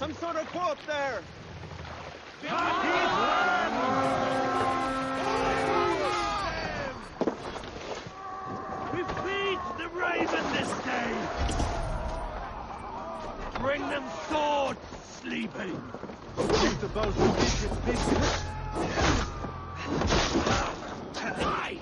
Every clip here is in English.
Some sort of quote there! We feed the raven this day! Bring them swords, sleeping! It's about to finish its business. Die!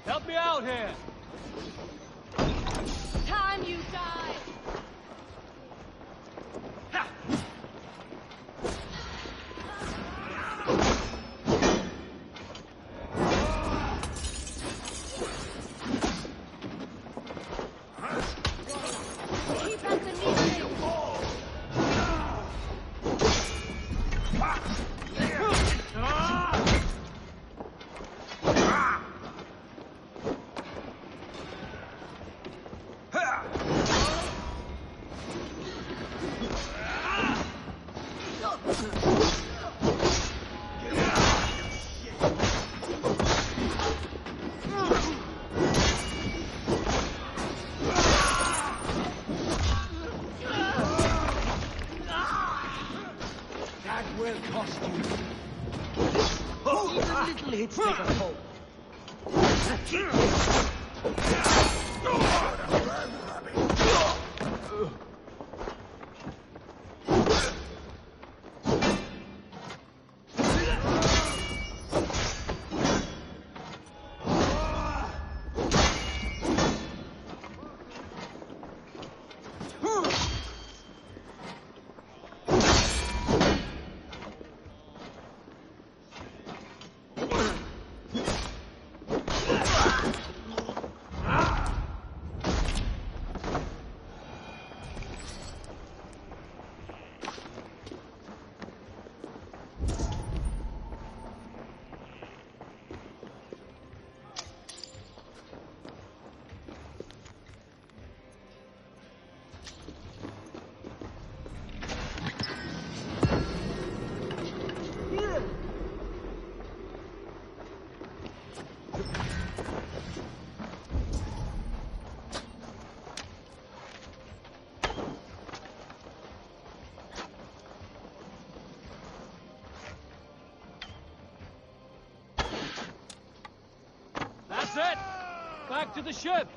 Help me out here! Time you die! Keep at the music! Hits take a toll. That's it! Back to the ship!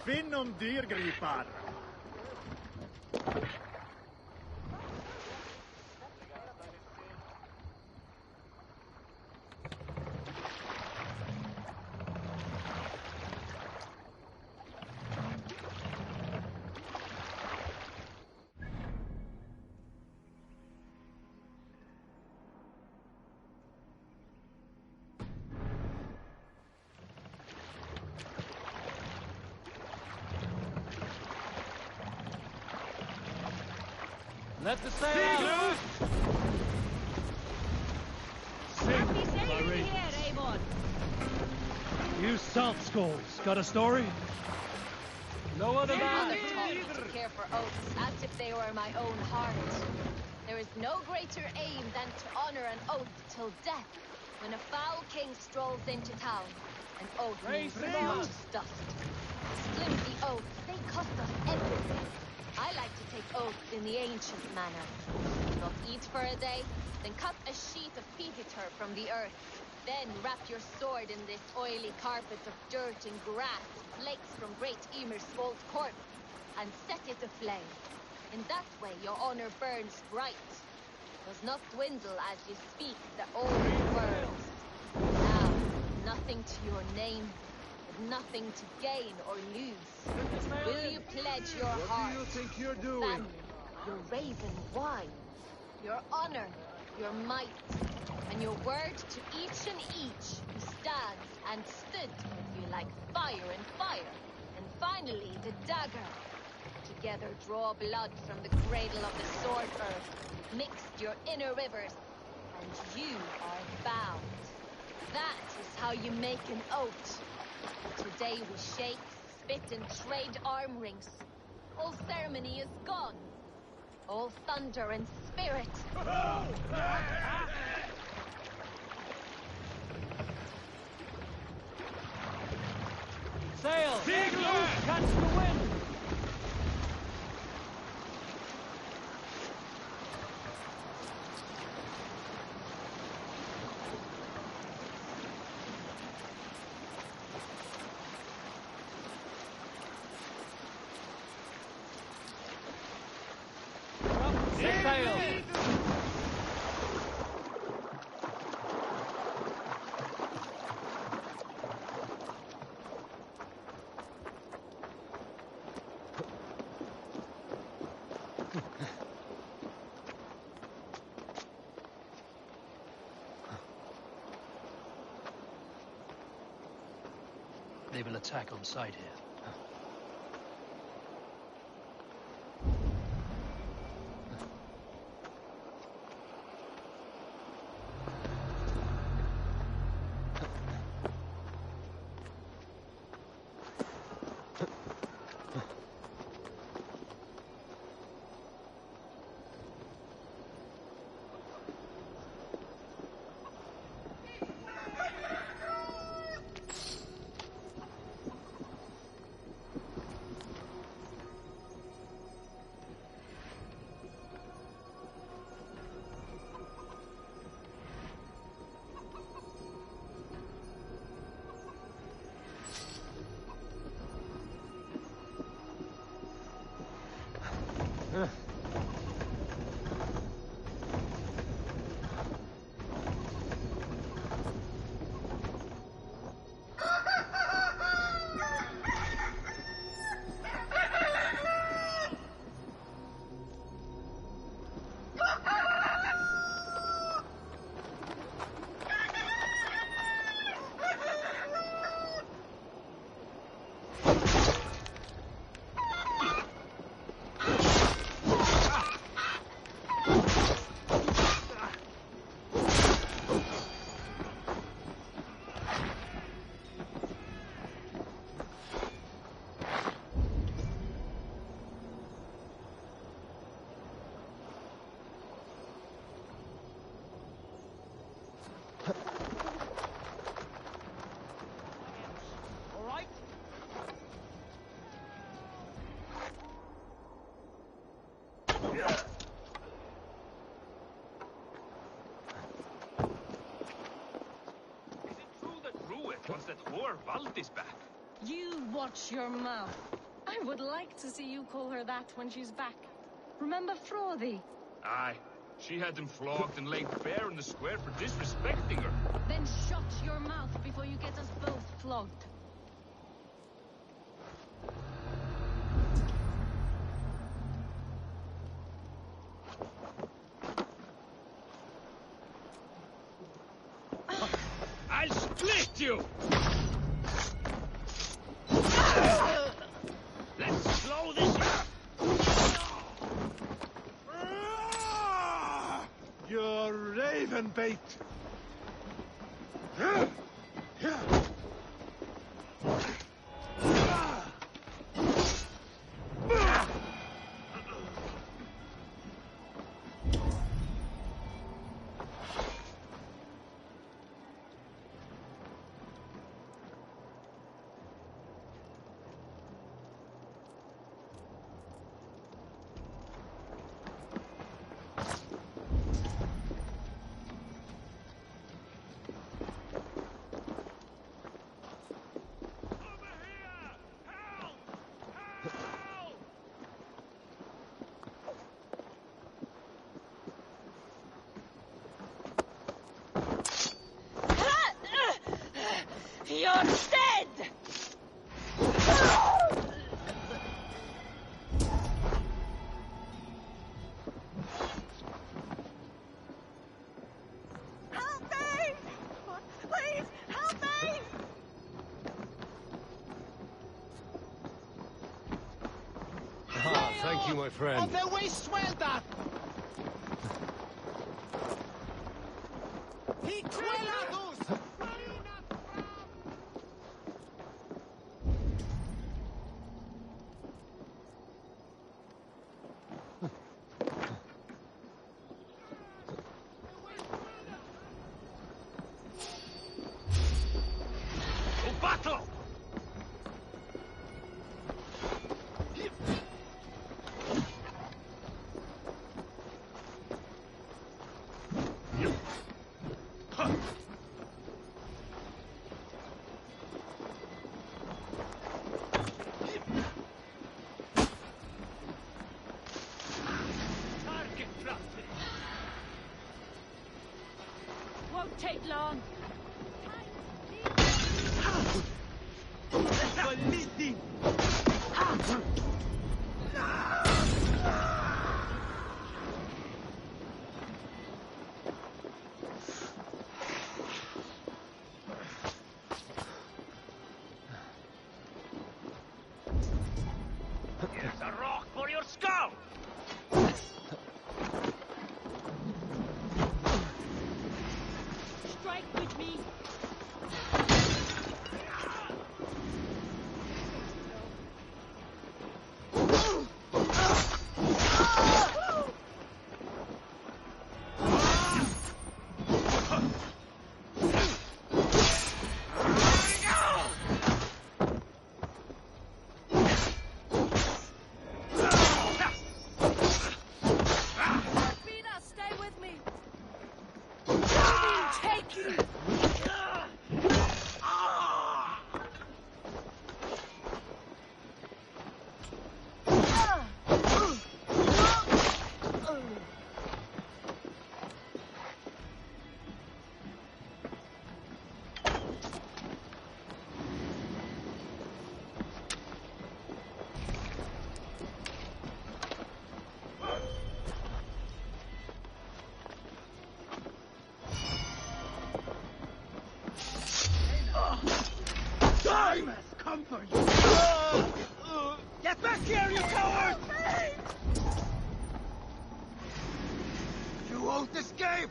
Fin om dyrgripar! Let the sail out! Happy sailing here, Aimo. You salt skulls, got a story? No other Mother man. taught me to care for oaths as if they were my own heart. There is no greater aim than to honor an oath till death. When a foul king strolls into town, an oath means Raise as him much up. as dust. Flimsy oaths, they cost us everything. I like to take oaths in the ancient manner. Not eat for a day, then cut a sheet of peaty turf from the earth. Then wrap your sword in this oily carpet of dirt and grass, flakes from great Ymir's old corpse, and set it aflame. In that way your honor burns bright. Does not dwindle as you speak the old words. Now, nothing to your name, but nothing to gain or lose. Will you pledge your heart, What do you think you're your doing? family, your raven wine, your honor, your might, and your word to each who stands and stood with you like fire and fire, and finally the dagger. Together draw blood from the cradle of the sword earth, mixed your inner rivers, and you are bound. That is how you make an oath. Today we shake, spit, and trade arm rings. All ceremony is gone. All thunder and spirit. Sail! Catch the wind! Set sail! They will attack on sight here. sure Valt is back. You watch your mouth. I would like to see you call her that when she's back. Remember Frothy? Aye. She had them flogged and laid fair in the square for disrespecting her. Then shut your mouth before you get us both flogged. I'll split you! Let's slow this up! You're raven bait. You're dead! Help me! Please, help me! Ah, thank you, my friend. the way suelta! ¡Hijuelados! Battle! Won't take long. Here's a rock for your skull! Strike with me. Stay with me. Take you. Time has come for you. Get back here, you coward! You won't escape!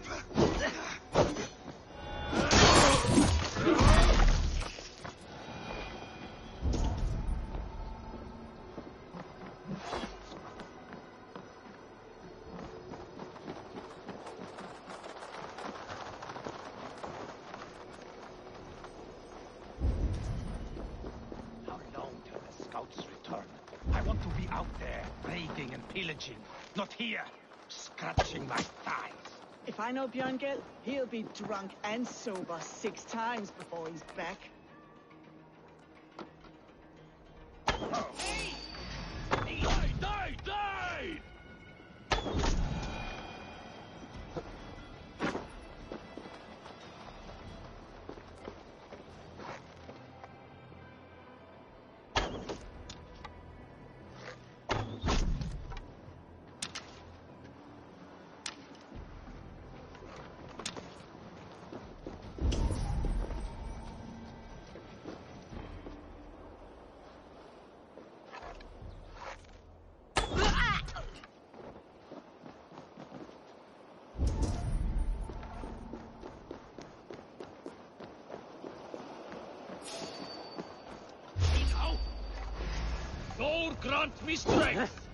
Pillaging, not here, scratching my thighs. If I know Björngel, he'll be drunk and sober 6 times before he's back. Die, die, die! Lord grant me strength!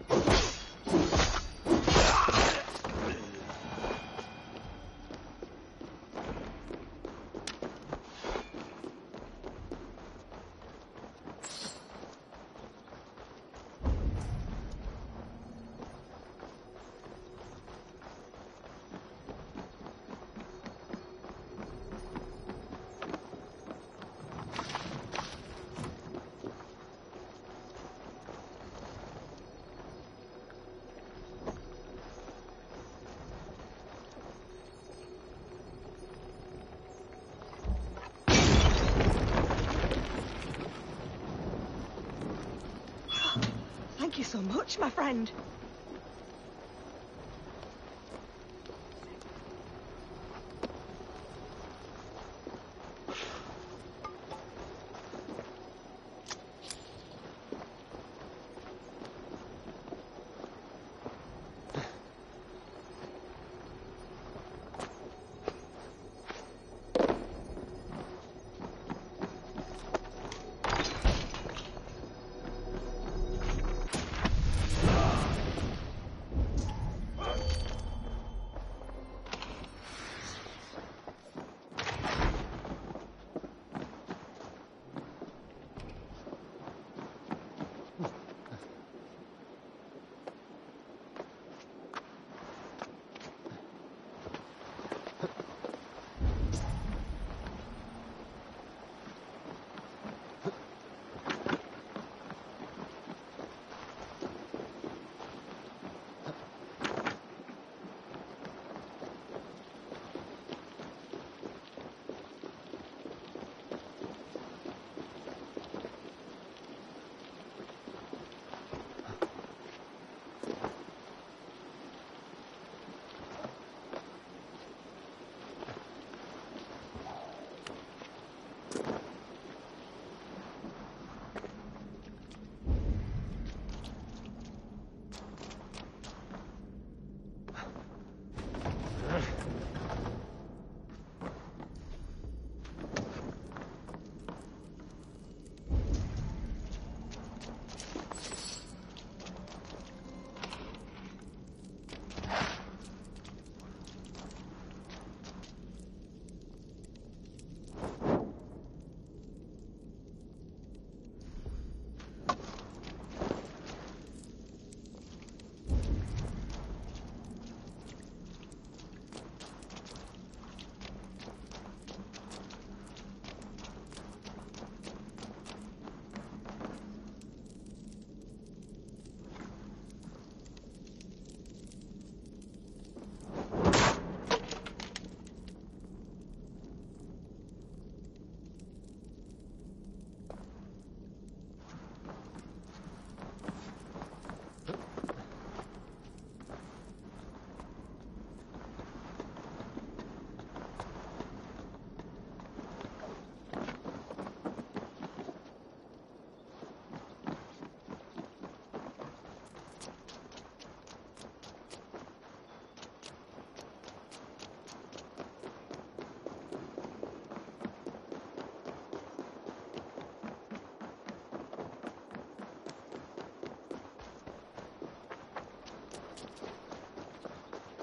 Thank you so much, my friend.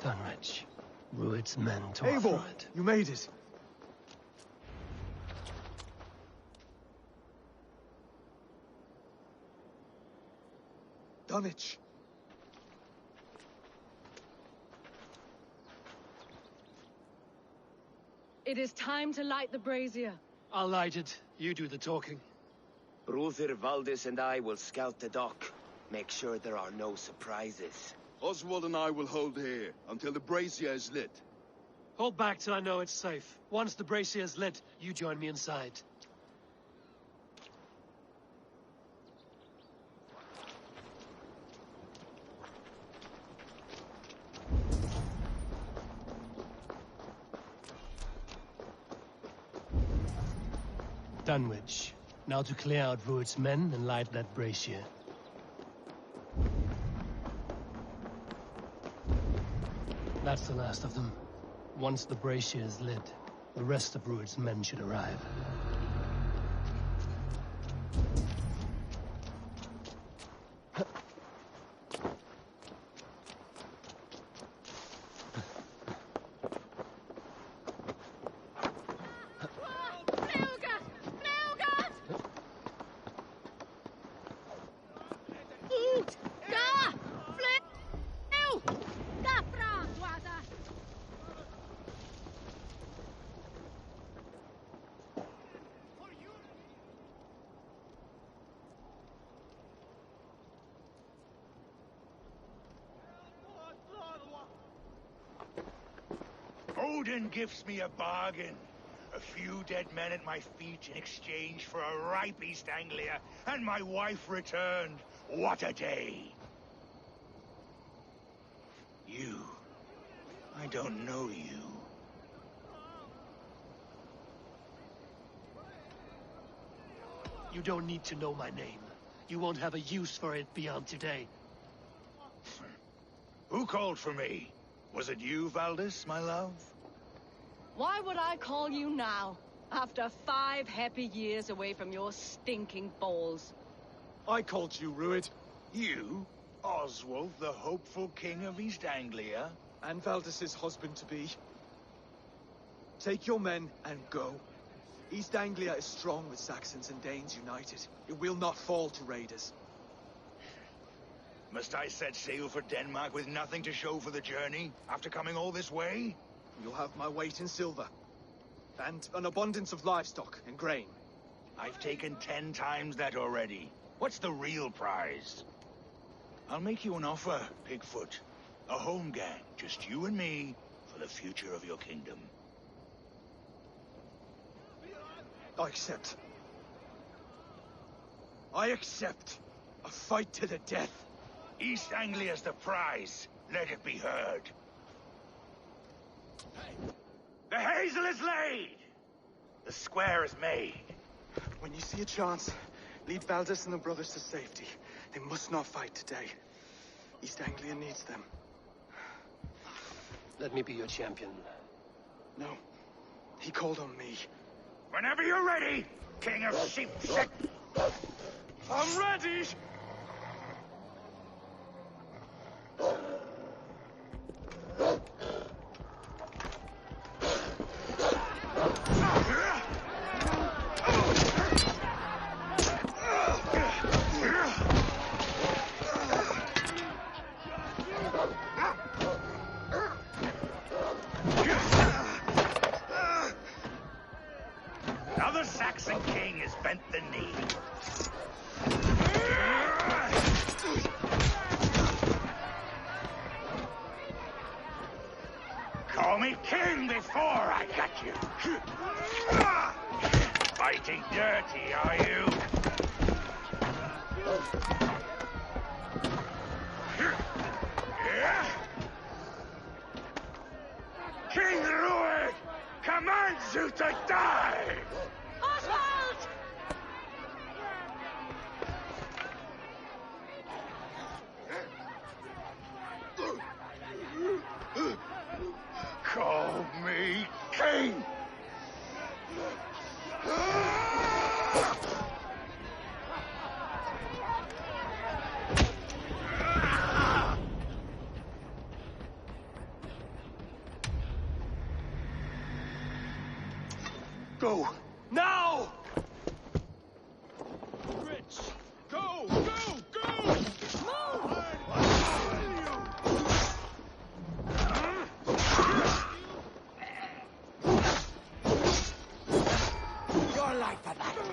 Dunwich. Rued's men to our Eivor, front. you made it. Dunwich. It is time to light the brazier. I'll light it. You do the talking. Brother Valdis and I will scout the dock. Make sure there are no surprises. Oswald and I will hold here until the brazier is lit. Hold back till I know it's safe. Once the brazier is lit, you join me inside. Dunwich. Now to clear out Rued's men and light that brazier. That's the last of them. Once the brazier is lit, the rest of Rued's men should arrive. Odin gives me a bargain. A few dead men at my feet in exchange for a ripe East Anglia, and my wife returned. What a day! You. I don't know you. You don't need to know my name. You won't have a use for it beyond today. Who called for me? Was it you, Valdis, my love? Why would I call you now, after 5 happy years away from your stinking balls? I called you, Rued. You? Oswald, the hopeful king of East Anglia? And Valdis's husband-to-be. Take your men and go. East Anglia is strong with Saxons and Danes united. It will not fall to raiders. Must I set sail for Denmark with nothing to show for the journey, after coming all this way? You'll have my weight in silver. And an abundance of livestock and grain. I've taken 10 times that already. What's the real prize? I'll make you an offer, Pigfoot. A home gang, just you and me, for the future of your kingdom. I accept. I accept. A fight to the death. East Anglia's the prize. Let it be heard. The hazel is laid! The square is made. When you see a chance, lead Valdis and the brothers to safety. They must not fight today. East Anglia needs them. Let me be your champion. No. He called on me. Whenever you're ready, King of Sheep. I'm ready! Now the Saxon king has bent the knee. Call me king before I got you. Fighting dirty, are you? King Rued commands you to die! Oswald! Call me king! Go! Now! Rich! Go! Go! Go! You're like the battle.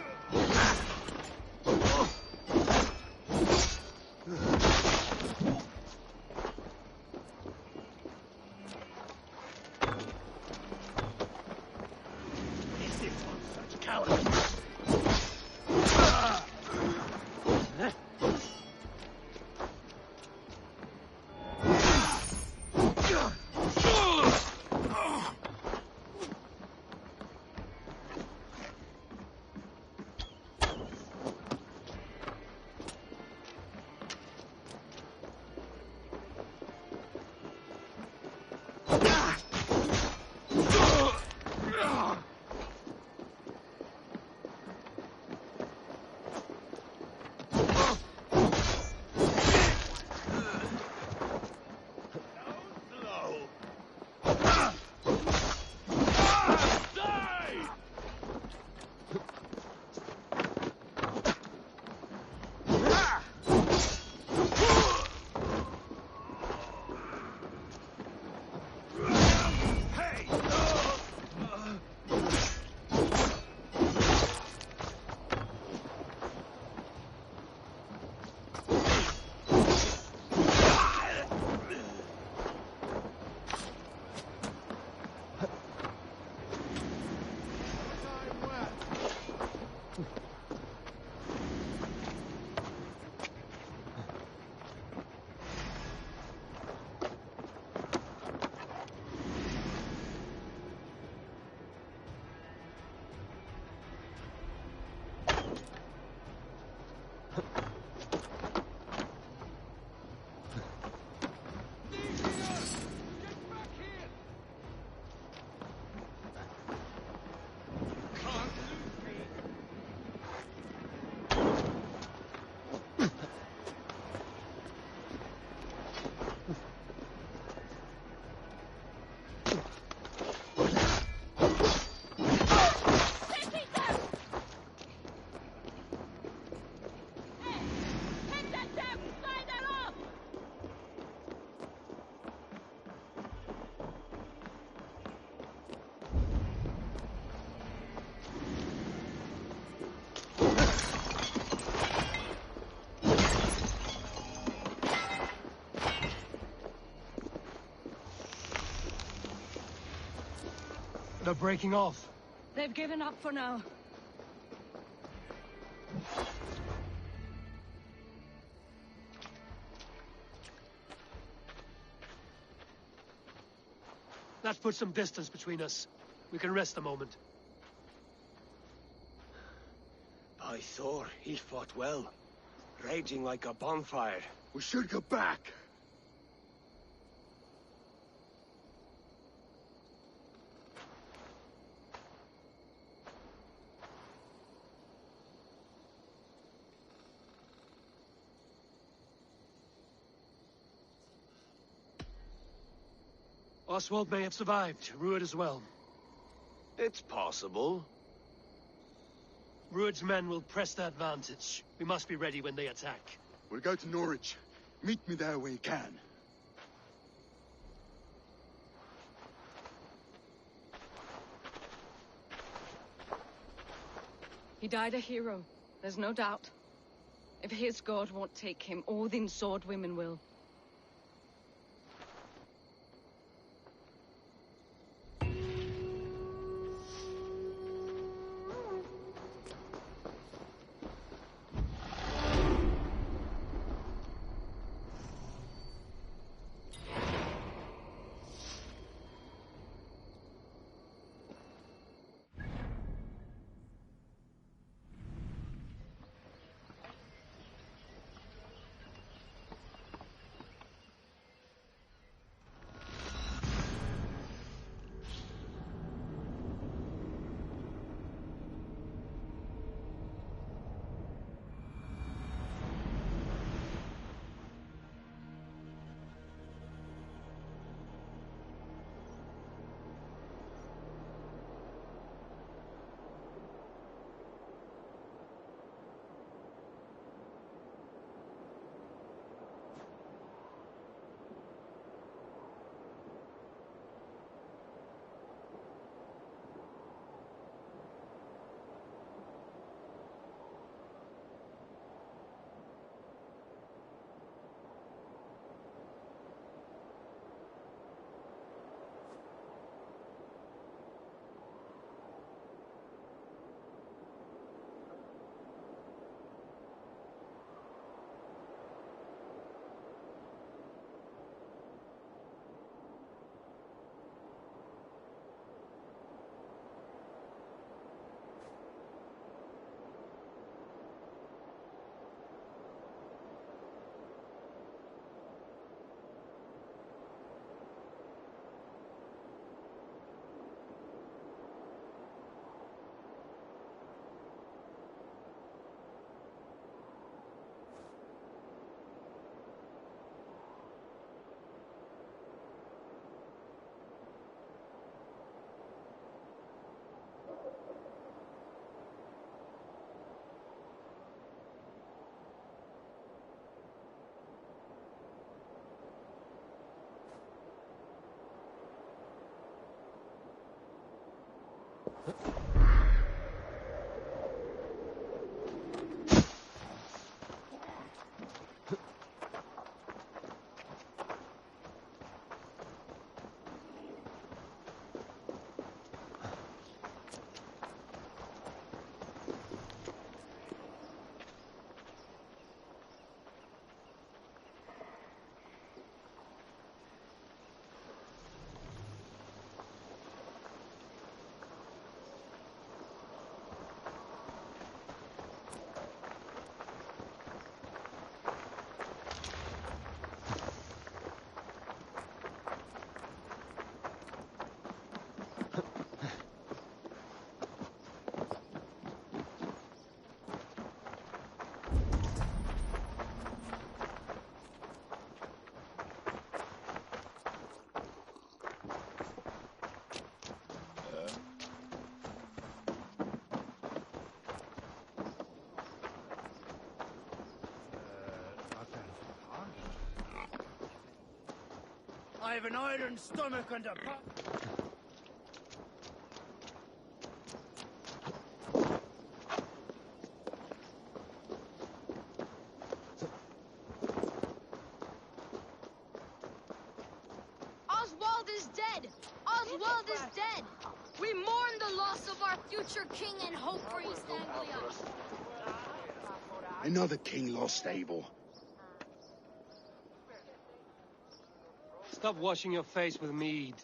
They're breaking off. They've given up for now. That puts some distance between us. We can rest a moment. By Thor, he fought well. Raging like a bonfire. We should go back. Oswald may have survived. Ruud as well. It's possible. Ruud's men will press the advantage. We must be ready when they attack. We'll go to Norwich. Meet me there where you can. He died a hero. There's no doubt. If his god won't take him, Odin's sword women will. I've an iron stomach and a... Oswald is dead! Oswald is dead! We mourn the loss of our future king and hope for East Anglia. Another king lost, Abel. Stop washing your face with mead.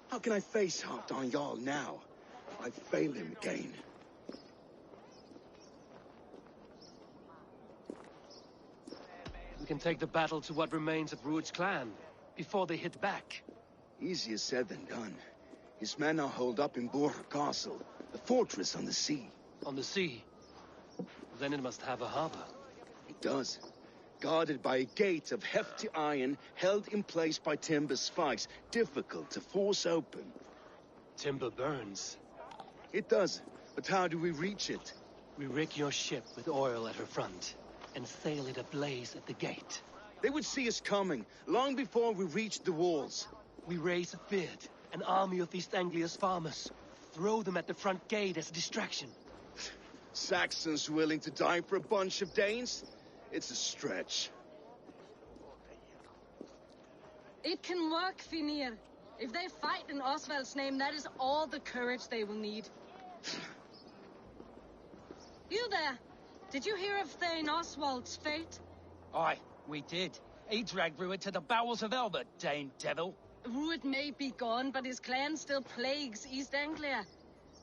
How can I face Halfdan Jarl now? I've failed him again. We can take the battle to what remains of Rued's clan, before they hit back. Easier said than done. His men are holed up in Borg Castle, a fortress on the sea. On the sea? Then it must have a harbor. It does. Guarded by a gate of hefty iron, held in place by timber spikes, difficult to force open. Timber burns. It does, but how do we reach it? We rig your ship with oil at her front, and sail it ablaze at the gate. They would see us coming, long before we reached the walls. We raise a beard, an army of East Anglia's farmers. Throw them at the front gate as a distraction. Saxons willing to die for a bunch of Danes? It's a stretch. It can work, Finir. If they fight in Oswald's name, that is all the courage they will need. You there? Did you hear of Thane Oswald's fate? Aye, we did. He dragged Rued to the bowels of hell, the Dane devil. Rued may be gone, but his clan still plagues East Anglia.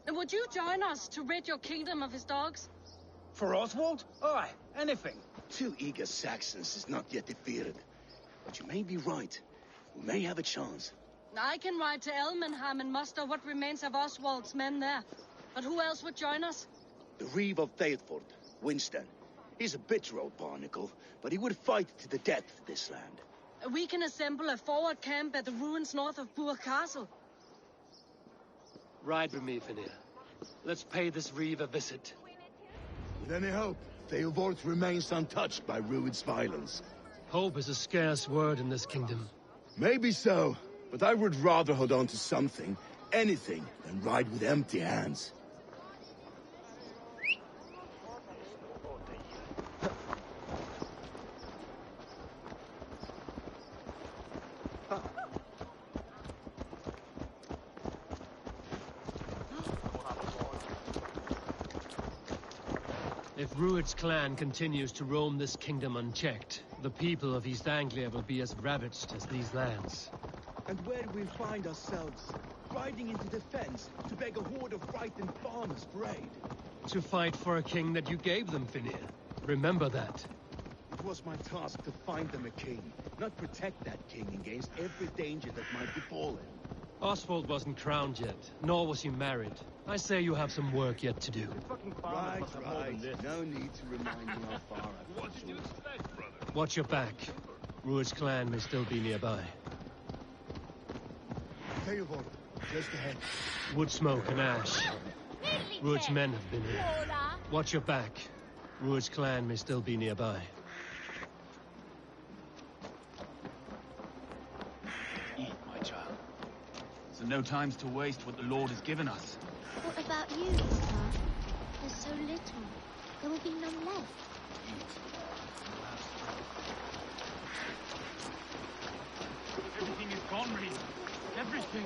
And would you join us to rid your kingdom of his dogs? For Oswald? Aye, anything. 2 eager Saxons is not yet defeated. But you may be right. We may have a chance. I can ride to Elmenham and muster what remains of Oswald's men there. But who else would join us? The Reeve of Thetford, Winston. He's a bitter old barnacle, but he would fight to the death for this land. We can assemble a forward camp at the ruins north of Burg Castle. Ride with me, Finir. Let's pay this Reeve a visit. With any hope, Theobald remains untouched by Rued's violence. Hope is a scarce word in this kingdom. Maybe so, but I would rather hold on to something, anything, than ride with empty hands. If Rued's clan continues to roam this kingdom unchecked, the people of East Anglia will be as ravaged as these lands. And where do we find ourselves? Riding into defense to beg a horde of frightened farmers for aid. To fight for a king that you gave them, Finir. Remember that. It was my task to find them a king, not protect that king against every danger that might befall him. Oswald wasn't crowned yet, nor was he married. I say you have some work yet to do. Right. No need to remind me how far I've What did you expect, brother? Watch your back. Rued's clan may still be nearby. Theobald, just ahead. Wood smoke and ash. Rued's men have been here. Watch your back. Rued's clan may still be nearby. Eat, my child. So no time's to waste what the Lord has given us. What about you, Isma? There's so little. There will be none left. Everything is gone, Reeve. Everything.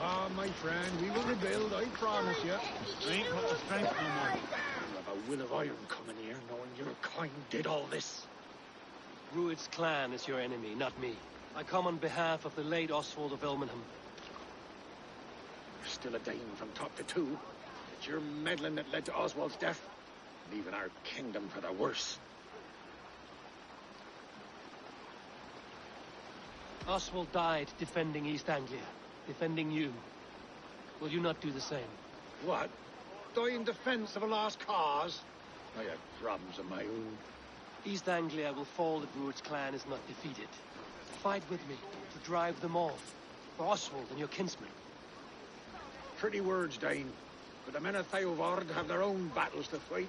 Ah, my friend, we will rebuild, I promise you. I ain't got the strength no more. You have a will of iron coming here, knowing your kind did all this. Rued's clan is your enemy, not me. I come on behalf of the late Oswald of Elmenham. You're still a Dane from top to two. It's your meddling that led to Oswald's death, leaving our kingdom for the worse. Oswald died defending East Anglia, defending you. Will you not do the same? What? Die in defense of a lost cause? I have problems of my own. East Anglia will fall if Rued's clan is not defeated. Fight with me to drive them off, for Oswald and your kinsmen. Pretty words, Dane. But the men of Theobald have their own battles to fight.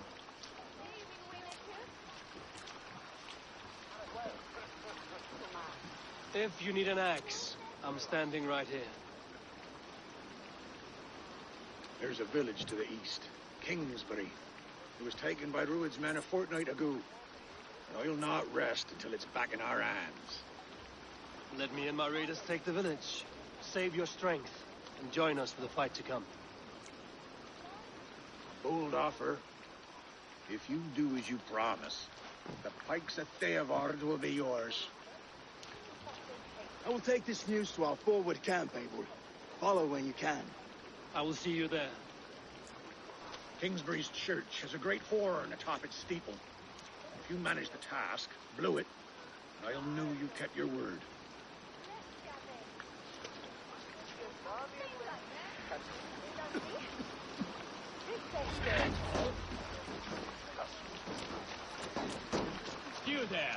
If you need an axe, I'm standing right here. There's a village to the east, Kingsbury. It was taken by Druid's men a fortnight ago. And I'll not rest until it's back in our hands. Let me and my raiders take the village. Save your strength, and join us for the fight to come. Bold offer. If you do as you promise, the pikes of Theavard will be yours. I will take this news to our forward camp, Abel. Follow when you can. I will see you there. Kingsbury's church has a great horn atop its steeple. If you manage the task, blow it, I'll know you kept your word. You there,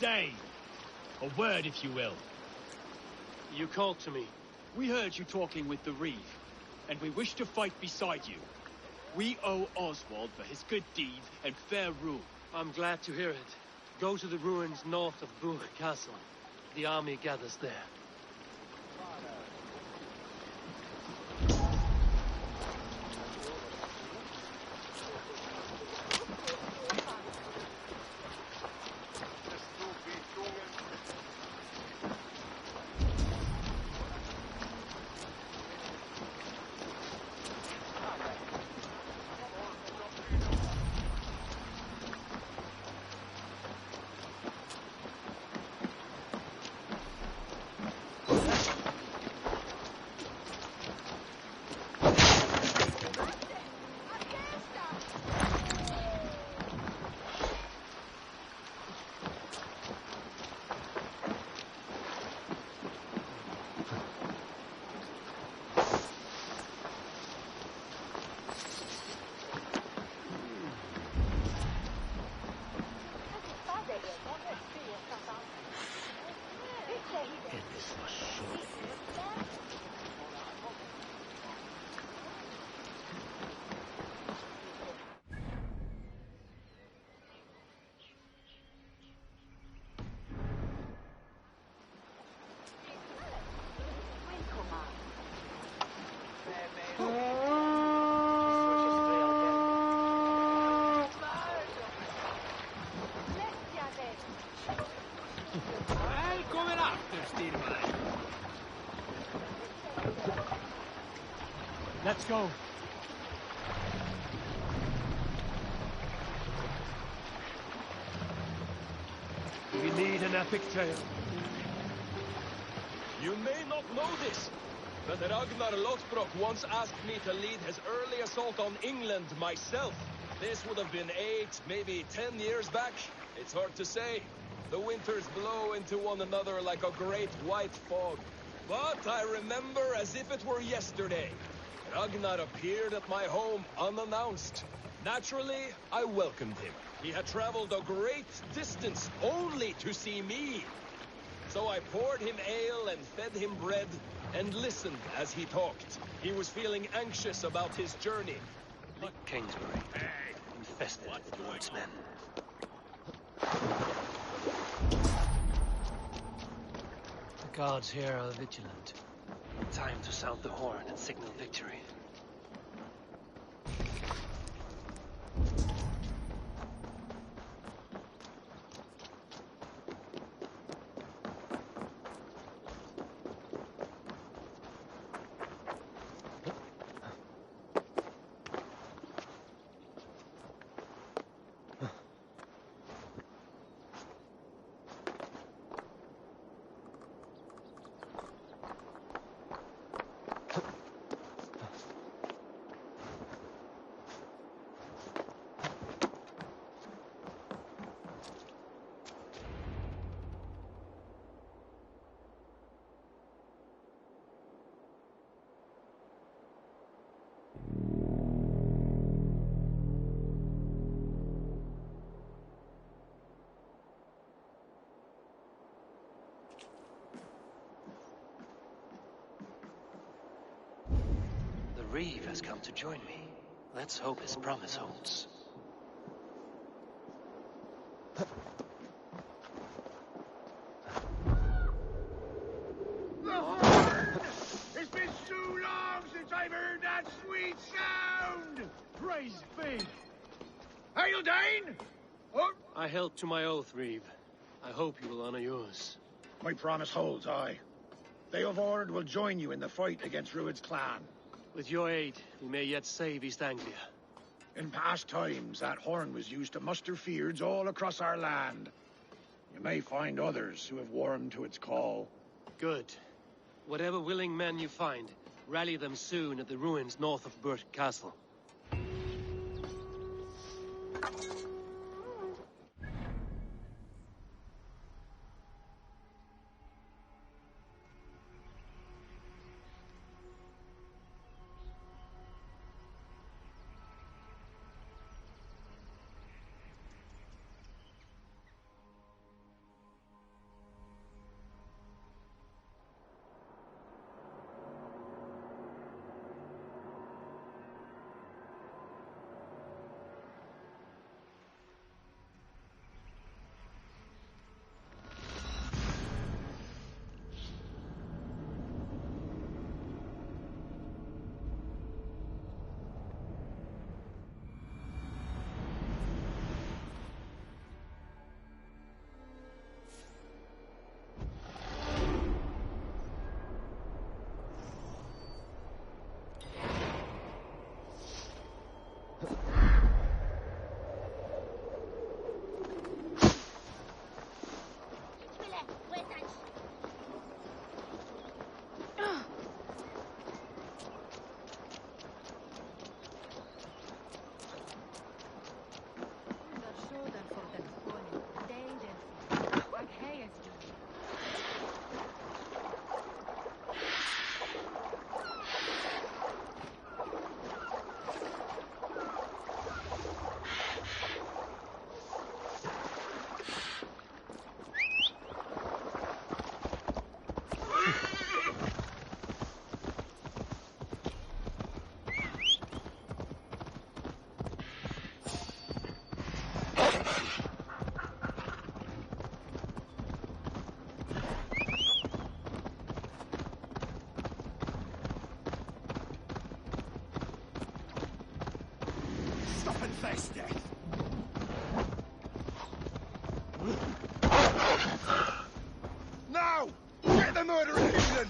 Dane. A word, if you will. You called to me. We heard you talking with the Reeve, and we wish to fight beside you. We owe Oswald for his good deeds and fair rule. I'm glad to hear it. Go to the ruins north of Bourg Castle. The army gathers there. Let's go. We need an epic tale. You may not know this, but Ragnar Lothbrok once asked me to lead his early assault on England myself. This would have been 8, maybe 10 years back. It's hard to say. The winters blow into one another like a great white fog. But I remember as if it were yesterday. Ragnar appeared at my home unannounced. Naturally, I welcomed him. He had traveled a great distance only to see me. So I poured him ale and fed him bread and listened as he talked. He was feeling anxious about his journey. Kingsbury, infested with Lord's men. The guards here are vigilant. Time to sound the horn and signal victory. Reeve has come to join me. Let's hope his promise holds. praise be! Hail, Dane! Oh. I held to my oath, Reeve. I hope you will honor yours. My promise holds, aye. They of Horde will join you in the fight against Rued's clan. With your aid, we may yet save East Anglia. In past times, that horn was used to muster fyrds all across our land. You may find others who have warmed to its call. Good. Whatever willing men you find, rally them soon at the ruins north of Burt Castle. Now! Get the murderer in England!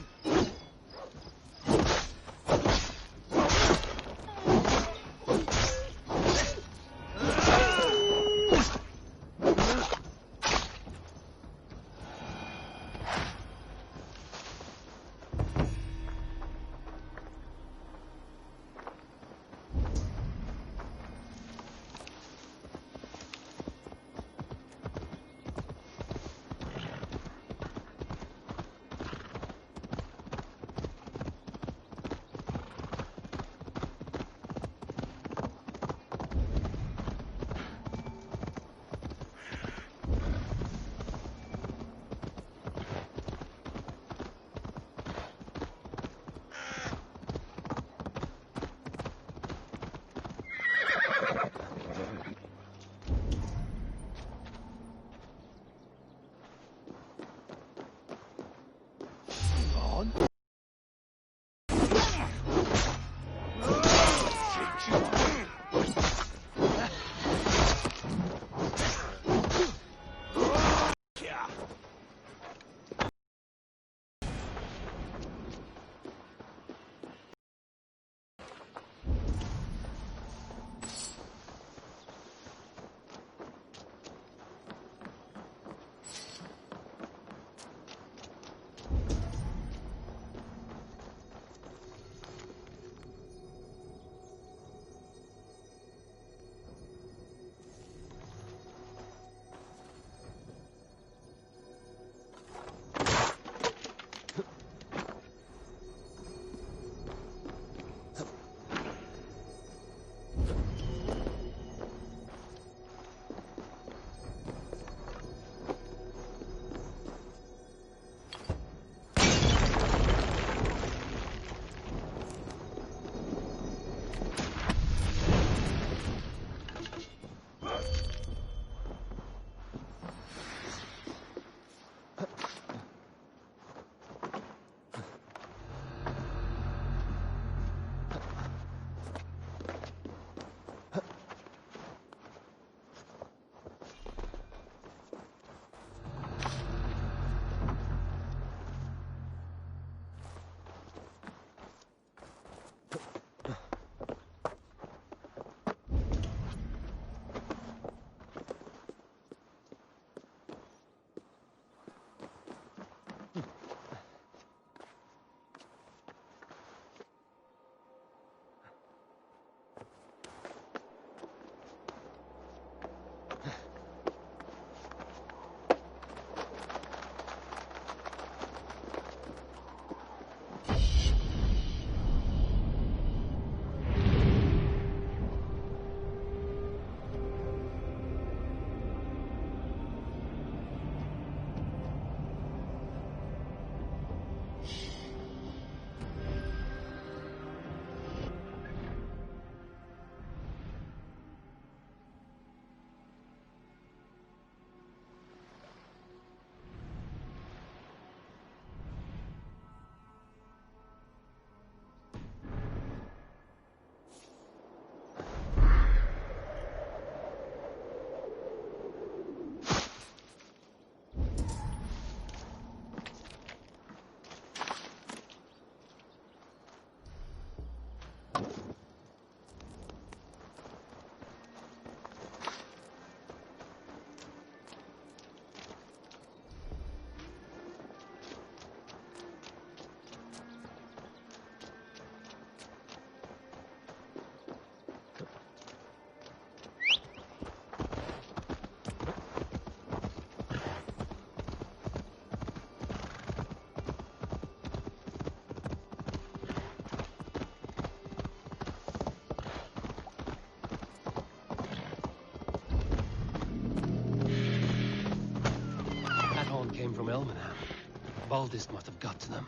Baldist must have got to them.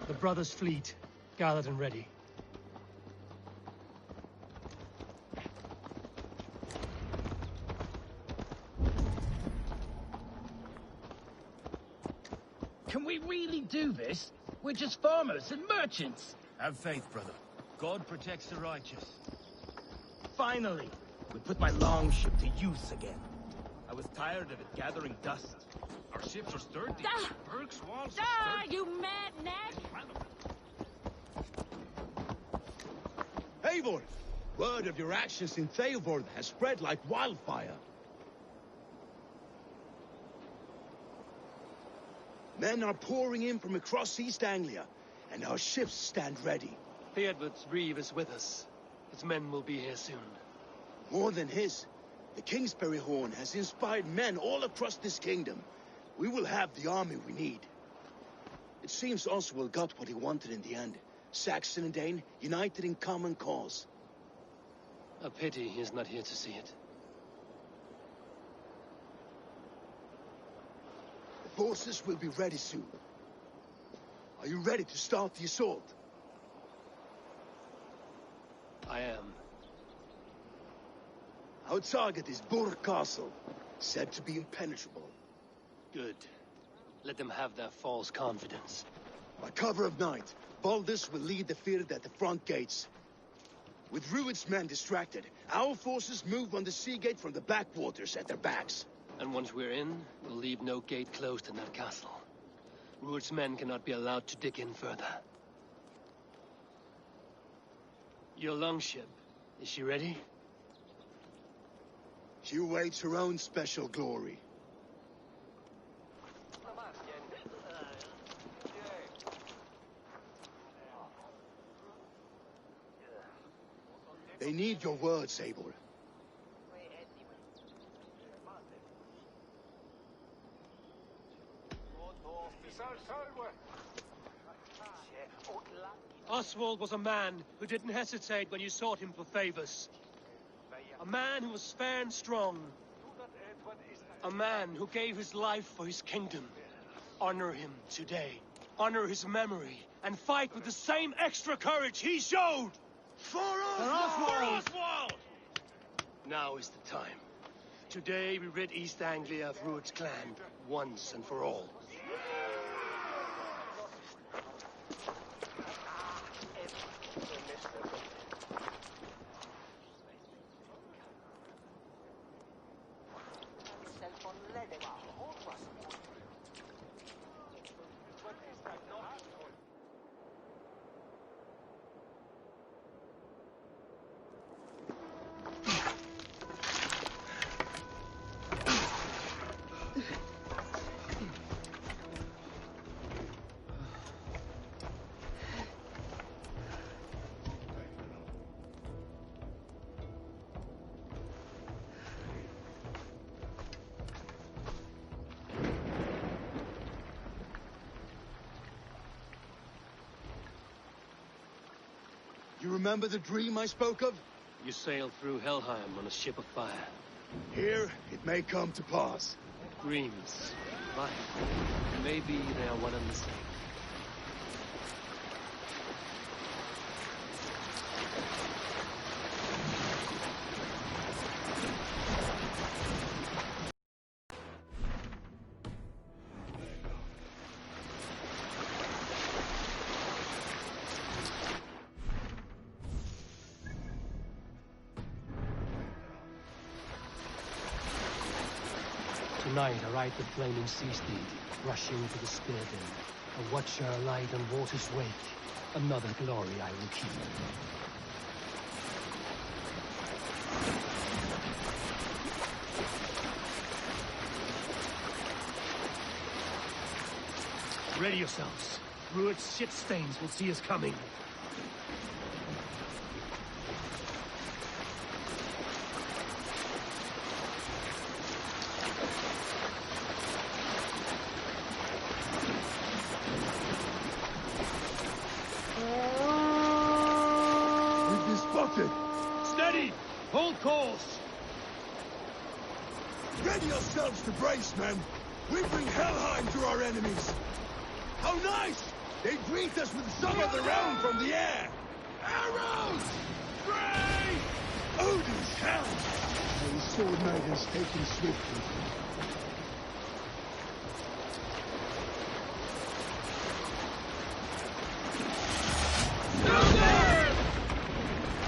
The brothers' fleet, gathered and ready. Can we really do this? We're just farmers and merchants. Have faith, brother. God protects the righteous. Finally, we put my longship to use again. I was tired of it gathering dust. Our ships are sturdy. Burke's walls are sturdy. You mad nag! Eivor! Word of your actions in Theodore has spread like wildfire. Men are pouring in from across East Anglia, and our ships stand ready. Theodward's reeve is with us. His men will be here soon. More than his, the Kingsbury Horn has inspired men all across this kingdom. We will have the army we need. It seems Oswald got what he wanted in the end. Saxon and Dane united in common cause. A pity he is not here to see it. The forces will be ready soon. Are you ready to start the assault? I am. Our target is Burg Castle, said to be impenetrable. Good. Let them have their false confidence. By cover of night, Baldus will lead the field at the front gates. With Rued's men distracted, our forces move on the Seagate from the backwaters at their backs. And once we're in, we'll leave no gate closed in that castle. Rued's men cannot be allowed to dig in further. Your longship, is she ready? She awaits her own special glory. They need your words, Eivor. Oswald was a man who didn't hesitate when you sought him for favors. A man who was fair and strong. A man who gave his life for his kingdom. Honor him today. Honor his memory. And fight with the same extra courage he showed! For Oswald! Now is the time. Today we rid East Anglia of Rued's clan, once and for all. You remember the dream I spoke of? You sailed through Helheim on a ship of fire. Here, it may come to pass. Dreams, life, maybe they are one and the same. Tonight I ride the flaming sea steed, rushing to the spear den. A watcher light on water's wake. Another glory I will keep. Ready yourselves. Rued's shit stains will see us coming. Steady! Hold course! Ready yourselves to brace, men! We bring Helheim to our enemies! How nice! They greet us with some of their own from the air! Arrows! Spray! Odin's helm! The sword knight has taken swiftly.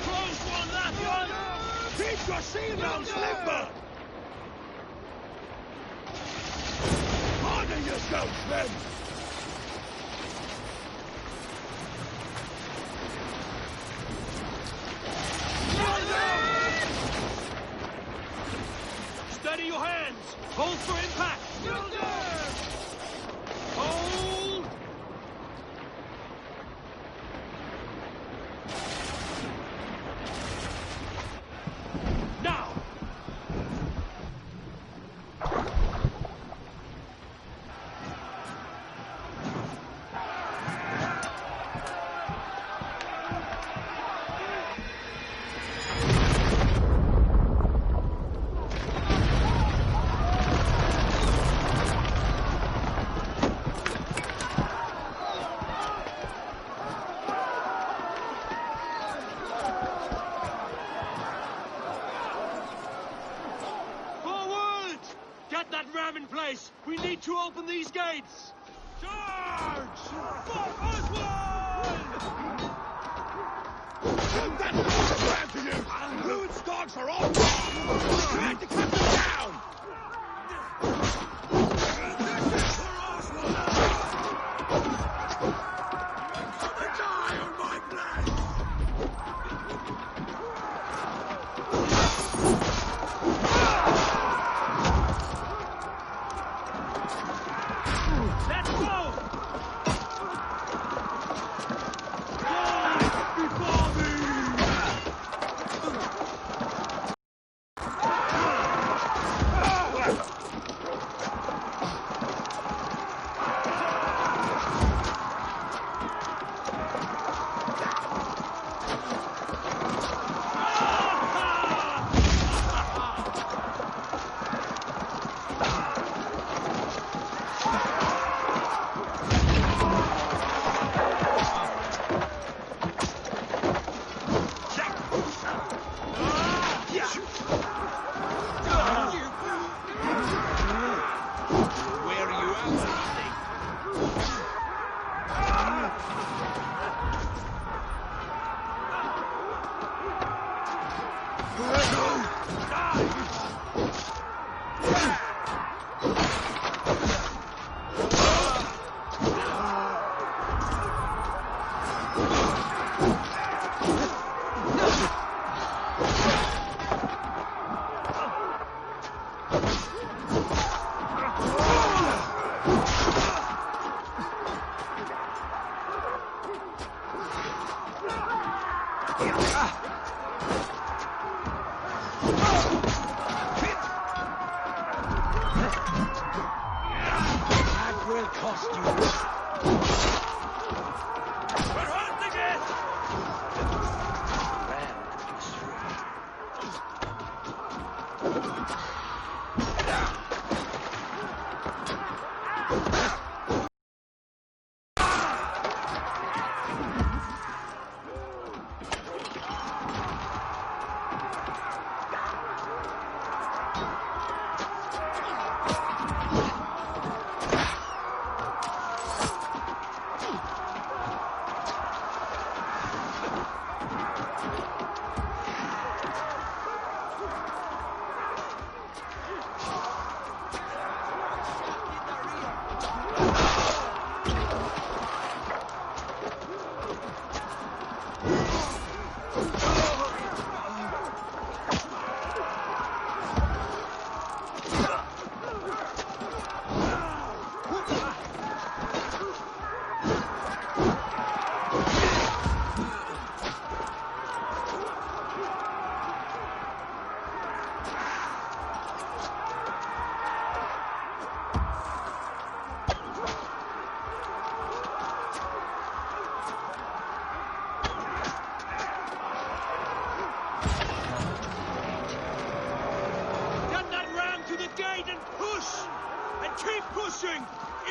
Close one, that one! Keep your seal down, Slipper! Harden yourselves, men! Steady your hands! Hold for impact! Hold! Now! In place! We need to open these gates! Charge! For Oswald! Shoot that plan to you! Fluid stocks are all gone! Try to cut them down! Die on my blade! Let's go!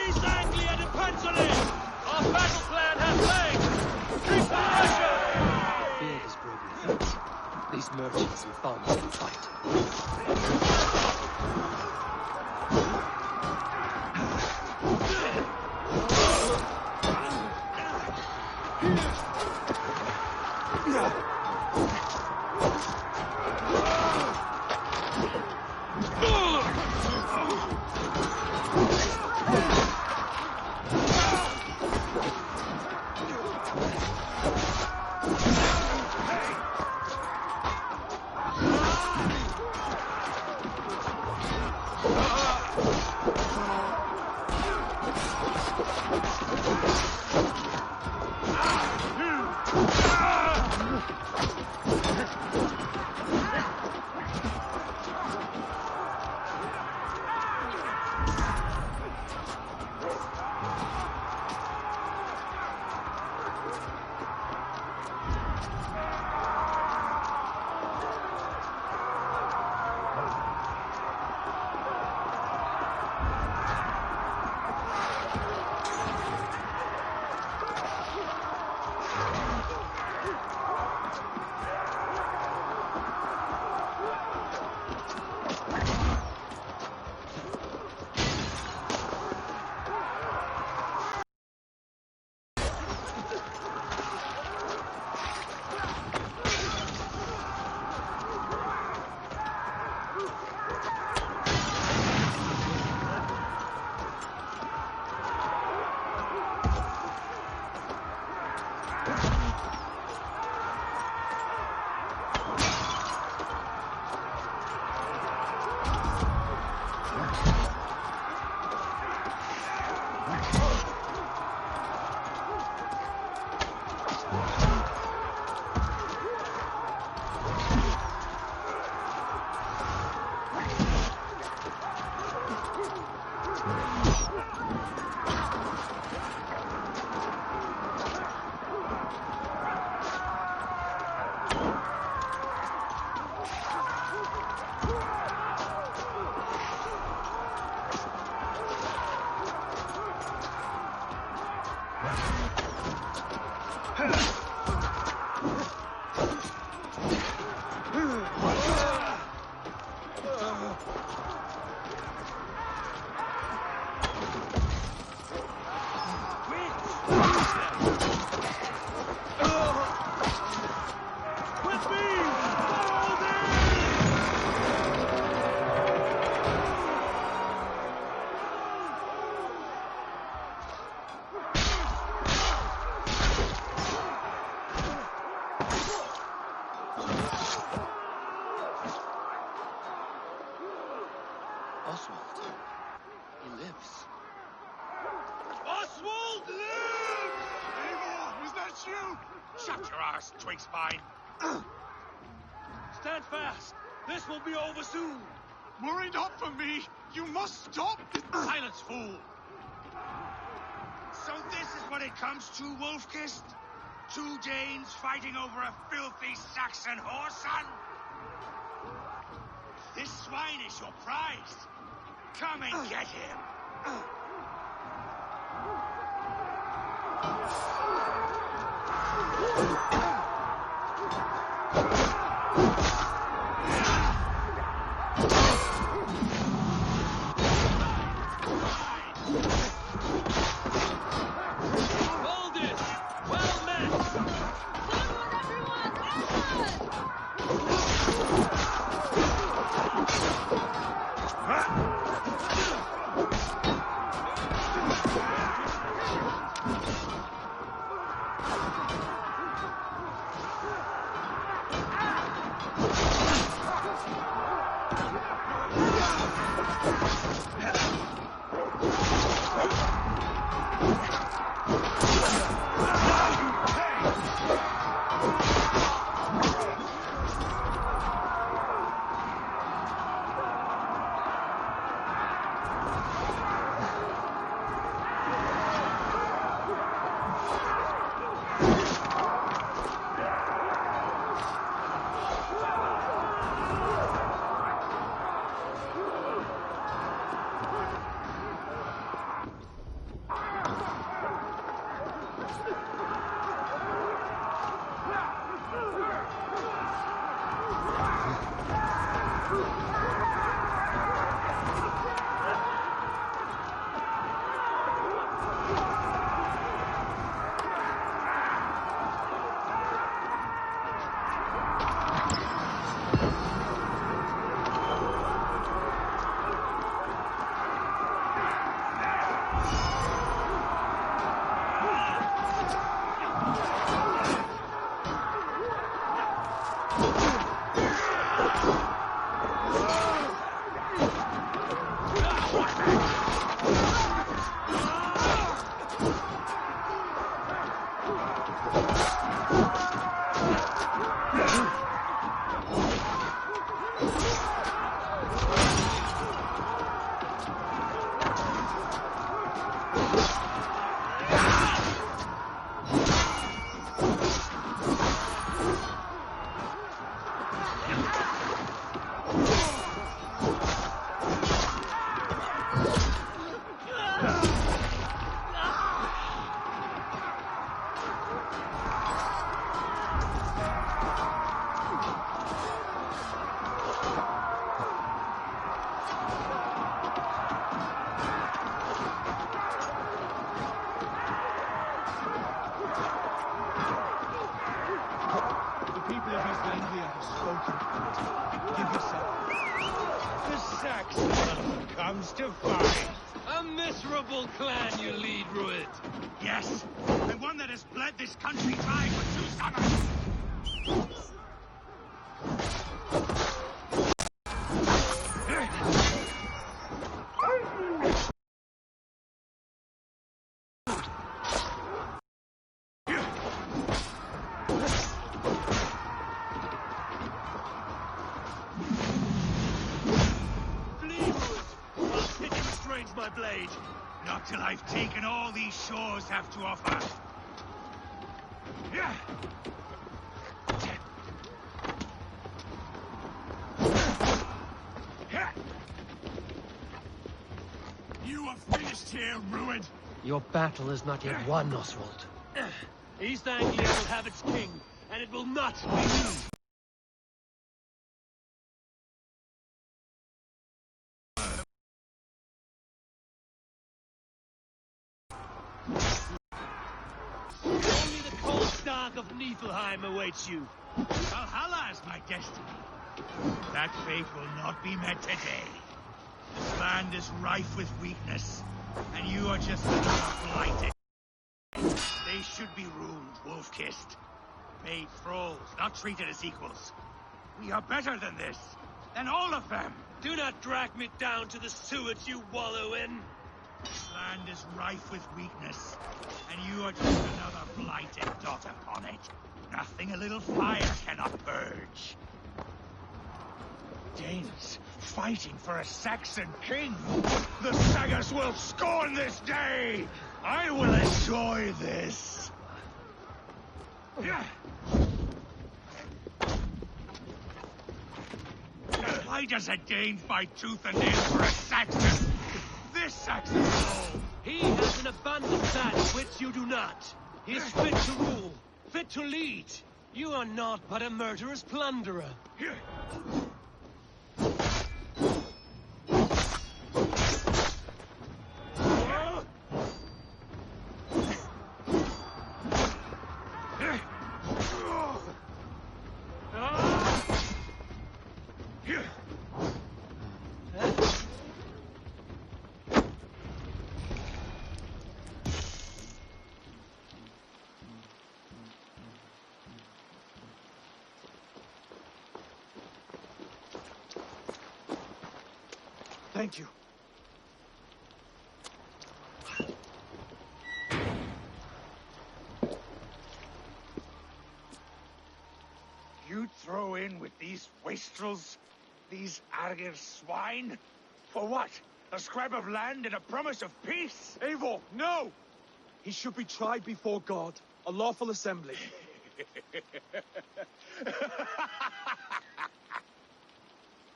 East Anglia depends on it! Our battle plan has legs! Keep the pressure! Beard has broken feet. These merchants and thugs can fight. Oswald. He lives. Oswald lives! Aimo, is that you? Shut your ass, twig spine. Stand fast. This will be over soon. Worry not for me. You must stop. Silence, fool. So this is what it comes to, Wolfkist? Two Danes fighting over a filthy Saxon whoreson? This swine is your prize. Come and get him. Hold it! Well met! Forward, everyone! Onward! To fight. A miserable clan you lead, Rued. Yes, the one that has bled this country dry for 2 summers. My blade. Not till I've taken all these shores have to offer. You are finished here, Rued. Your battle is not yet won, Oswald. East Anglia will have its king, and it will not be you. Only the cold dark of Niflheim awaits you. Valhalla is my destiny. That fate will not be met today. This land is rife with weakness, and you are just another blighted. They should be ruled, wolf-kissed. Made thralls, not treated as equals. We are better than this, than all of them. Do not drag me down to the sewage you wallow in. This land is rife with weakness, and you are just another blighted dot upon it. Nothing a little fire cannot purge. Danes fighting for a Saxon king. The Sagas will scorn this day. I will enjoy this. Why does a Dane fight tooth and nail for a Saxon? This Saxon soul. He has an abundance that which you do not. He is fit to rule, fit to lead. You are not but a murderous plunderer. Thank you. You throw in with these wastrels, these arger swine? For what? A scrap of land and a promise of peace? Eivor, no! He should be tried before God, a lawful assembly.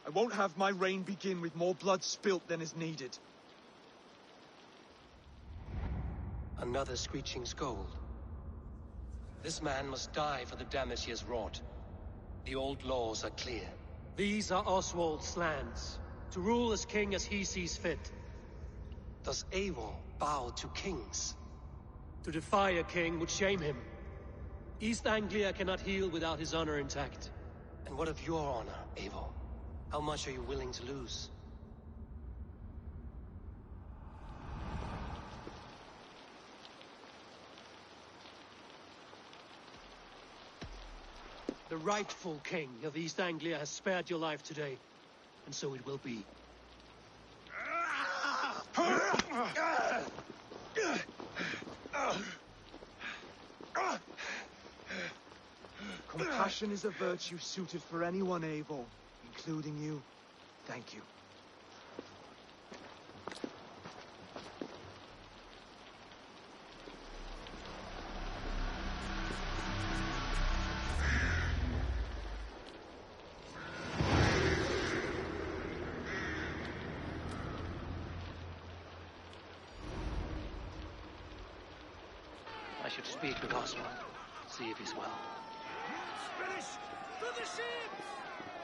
I won't have my reign begin with more blood spilt than is needed. Another screeching scold. This man must die for the damage he has wrought. The old laws are clear. These are Oswald's lands, to rule as king as he sees fit. Does Eivor bow to kings? To defy a king would shame him. East Anglia cannot heal without his honor intact. And what of your honor, Eivor? How much are you willing to lose? The rightful king of East Anglia has spared your life today, and so it will be. Compassion is a virtue suited for anyone, Eivor, including you. Thank you. I should speak with Oswald, see if he's well. Finish! To the ships!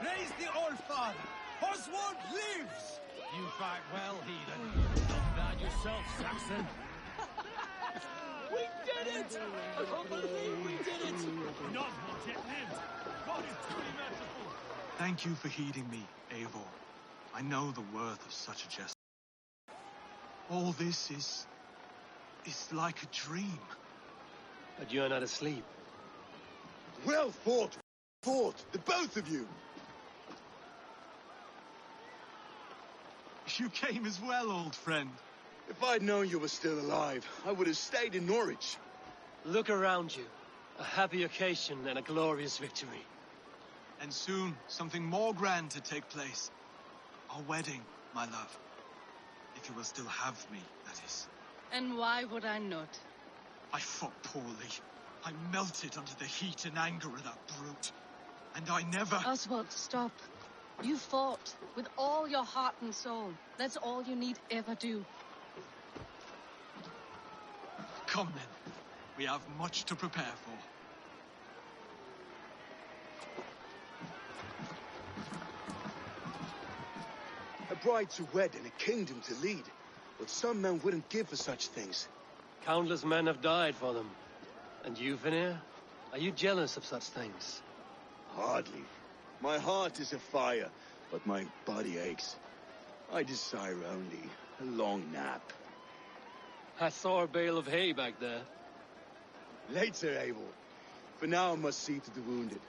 Raise the old father! Oswald lives! You fight well, heathen. Not bad yourself, Saxon. We did it! I can't believe we did it! Not what it lived. God is truly merciful. Thank you for heeding me, Eivor. I know the worth of such a gesture. All this is like a dream. But you're not asleep. Well fought! Fought! The both of you! You came as well, old friend. If I'd known you were still alive, I would have stayed in Norwich. Look around you. A happy occasion and a glorious victory. And soon, something more grand to take place. Our wedding, my love. If you will still have me, that is. And why would I not? I fought poorly. I melted under the heat and anger of that brute. And I never... Oswald, stop. You fought with all your heart and soul. That's all you need ever do. Come then. We have much to prepare for. A bride to wed and a kingdom to lead. But some men wouldn't give for such things. Countless men have died for them. And you, Vanir? Are you jealous of such things? Hardly. My heart is afire, but my body aches. I desire only a long nap. I saw a bale of hay back there. Later, Eivor. For now, I must see to the wounded.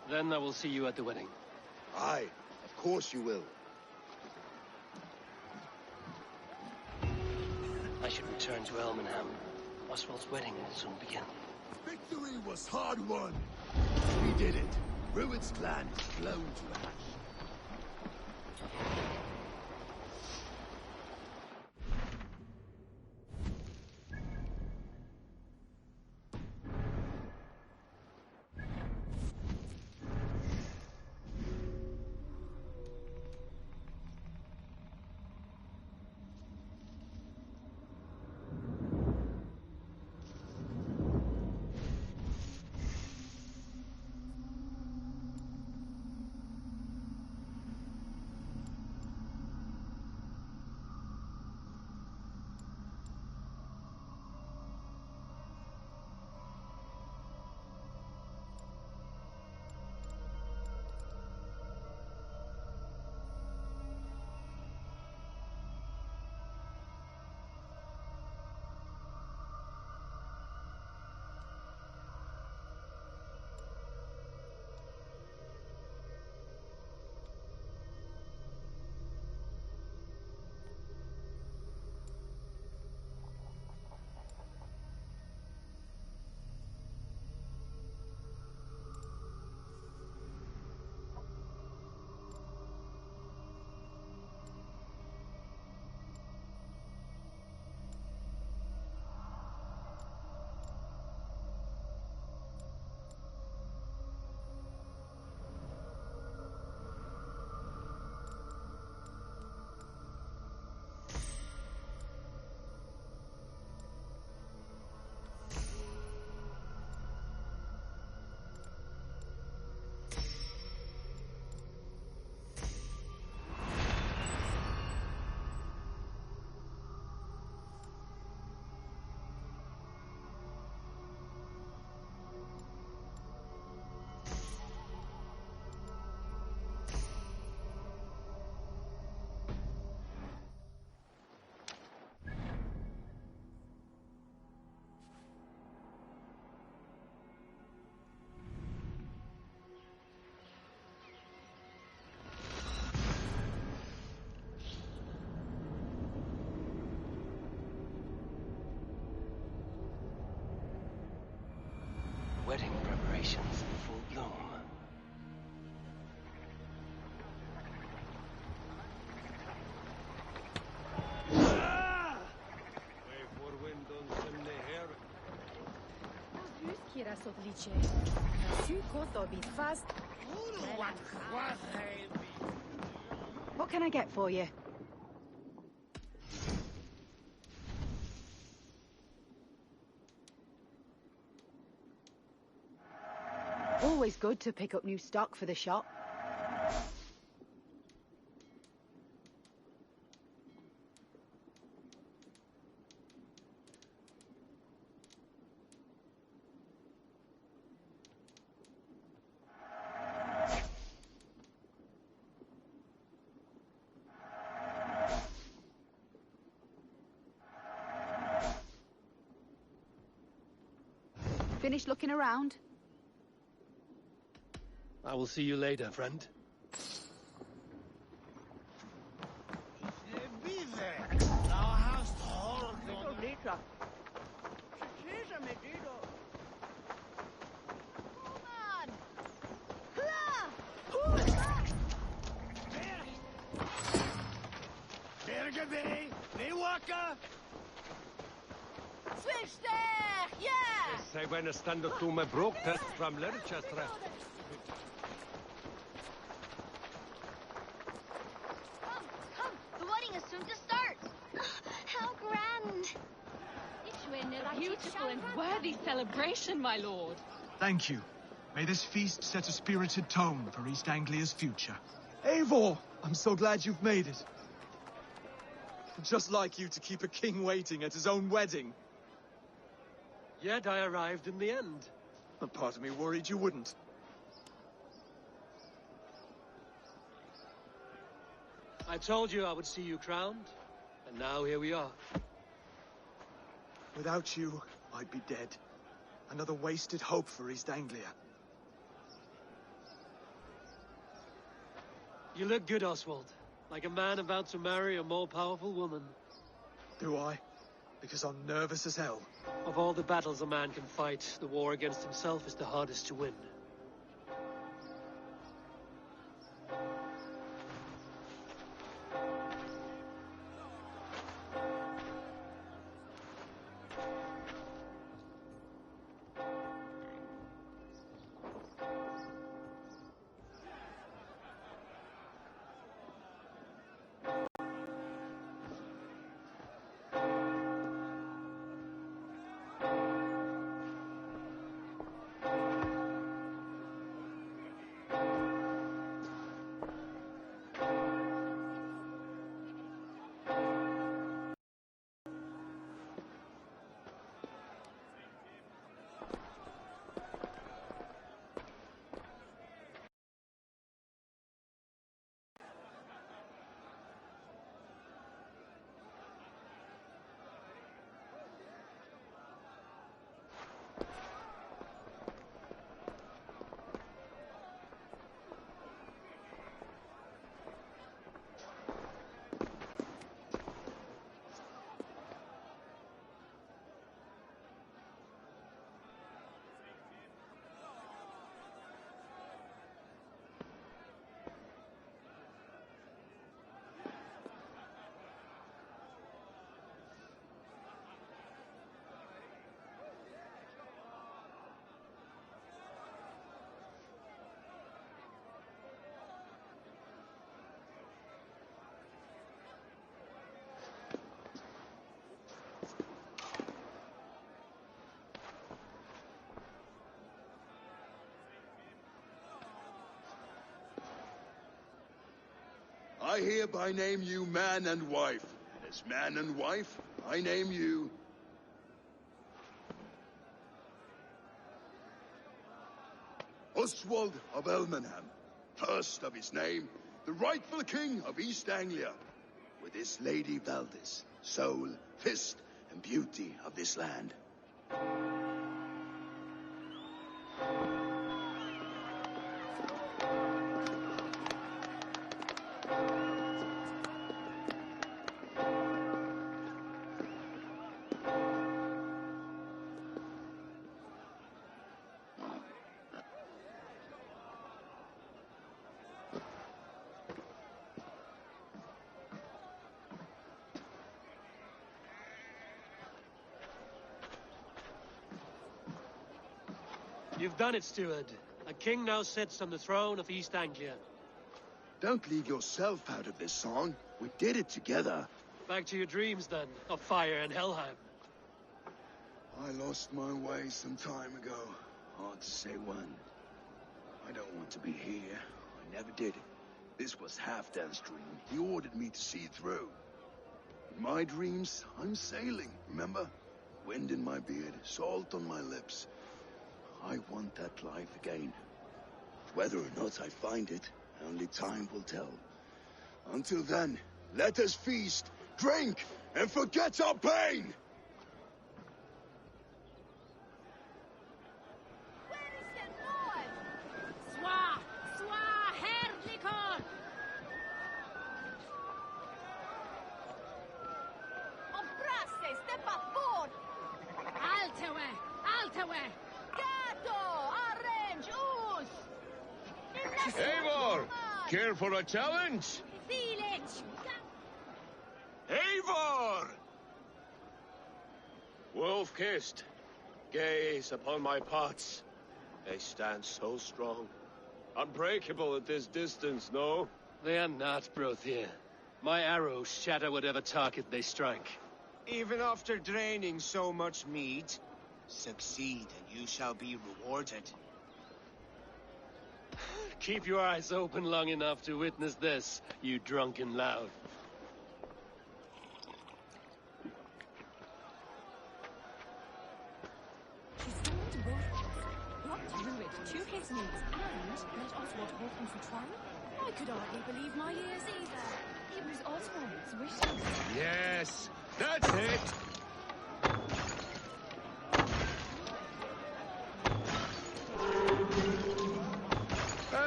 Then I will see you at the wedding. Aye, of course you will. I should return to Elmenham. Oswald's wedding will soon begin. Victory was hard won. We did it. Rued's clan is blown to ash. celebrations in full bloom. What can I get for you? Always good to pick up new stock for the shop. Finished looking around? I will see you later, friend. Switch there! Yeah! Say when I stand up to my broke test from Leicester. Come, the wedding is soon to start. How grand! A beautiful and worthy celebration, my lord. Thank you. May this feast set a spirited tone for East Anglia's future. Eivor, I'm so glad you've made it. Just like you to keep a king waiting at his own wedding. Yet I arrived in the end. A part of me worried you wouldn't. I told you I would see you crowned, and now here we are. Without you, I'd be dead. Another wasted hope for East Anglia. You look good, Oswald. Like a man about to marry a more powerful woman. Do I? Because I'm nervous as hell. Of all the battles a man can fight, the war against himself is the hardest to win. I hereby name you man and wife. And as man and wife, I name you... Oswald of Elmenham, first of his name, the rightful king of East Anglia, with his Lady Valdis, soul, fist, and beauty of this land. You've done it, steward. A king now sits on the throne of East Anglia. Don't leave yourself out of this song. We did it together. Back to your dreams, then, of fire and Helheim. I lost my way some time ago. Hard to say when. I don't want to be here. I never did. This was Halfdan's dream. He ordered me to see through. In my dreams, I'm sailing, remember? Wind in my beard, salt on my lips. I want that life again. Whether or not I find it, only time will tell. Until then, let us feast, drink, and forget our pain! Eivor! Care for a challenge? Eivor! Wolf-kissed, gaze upon my pots. They stand so strong. Unbreakable at this distance, no? They are not, Brothir. My arrows shatter whatever target they strike. Even after draining so much meat, succeed and you shall be rewarded. Keep your eyes open long enough to witness this, you drunken lout. She summoned Warcraft, blocked Druid to his knees, and let Oswald hold him for trial? I could hardly believe my ears either. It was Oswald's wishes. Yes, that's it!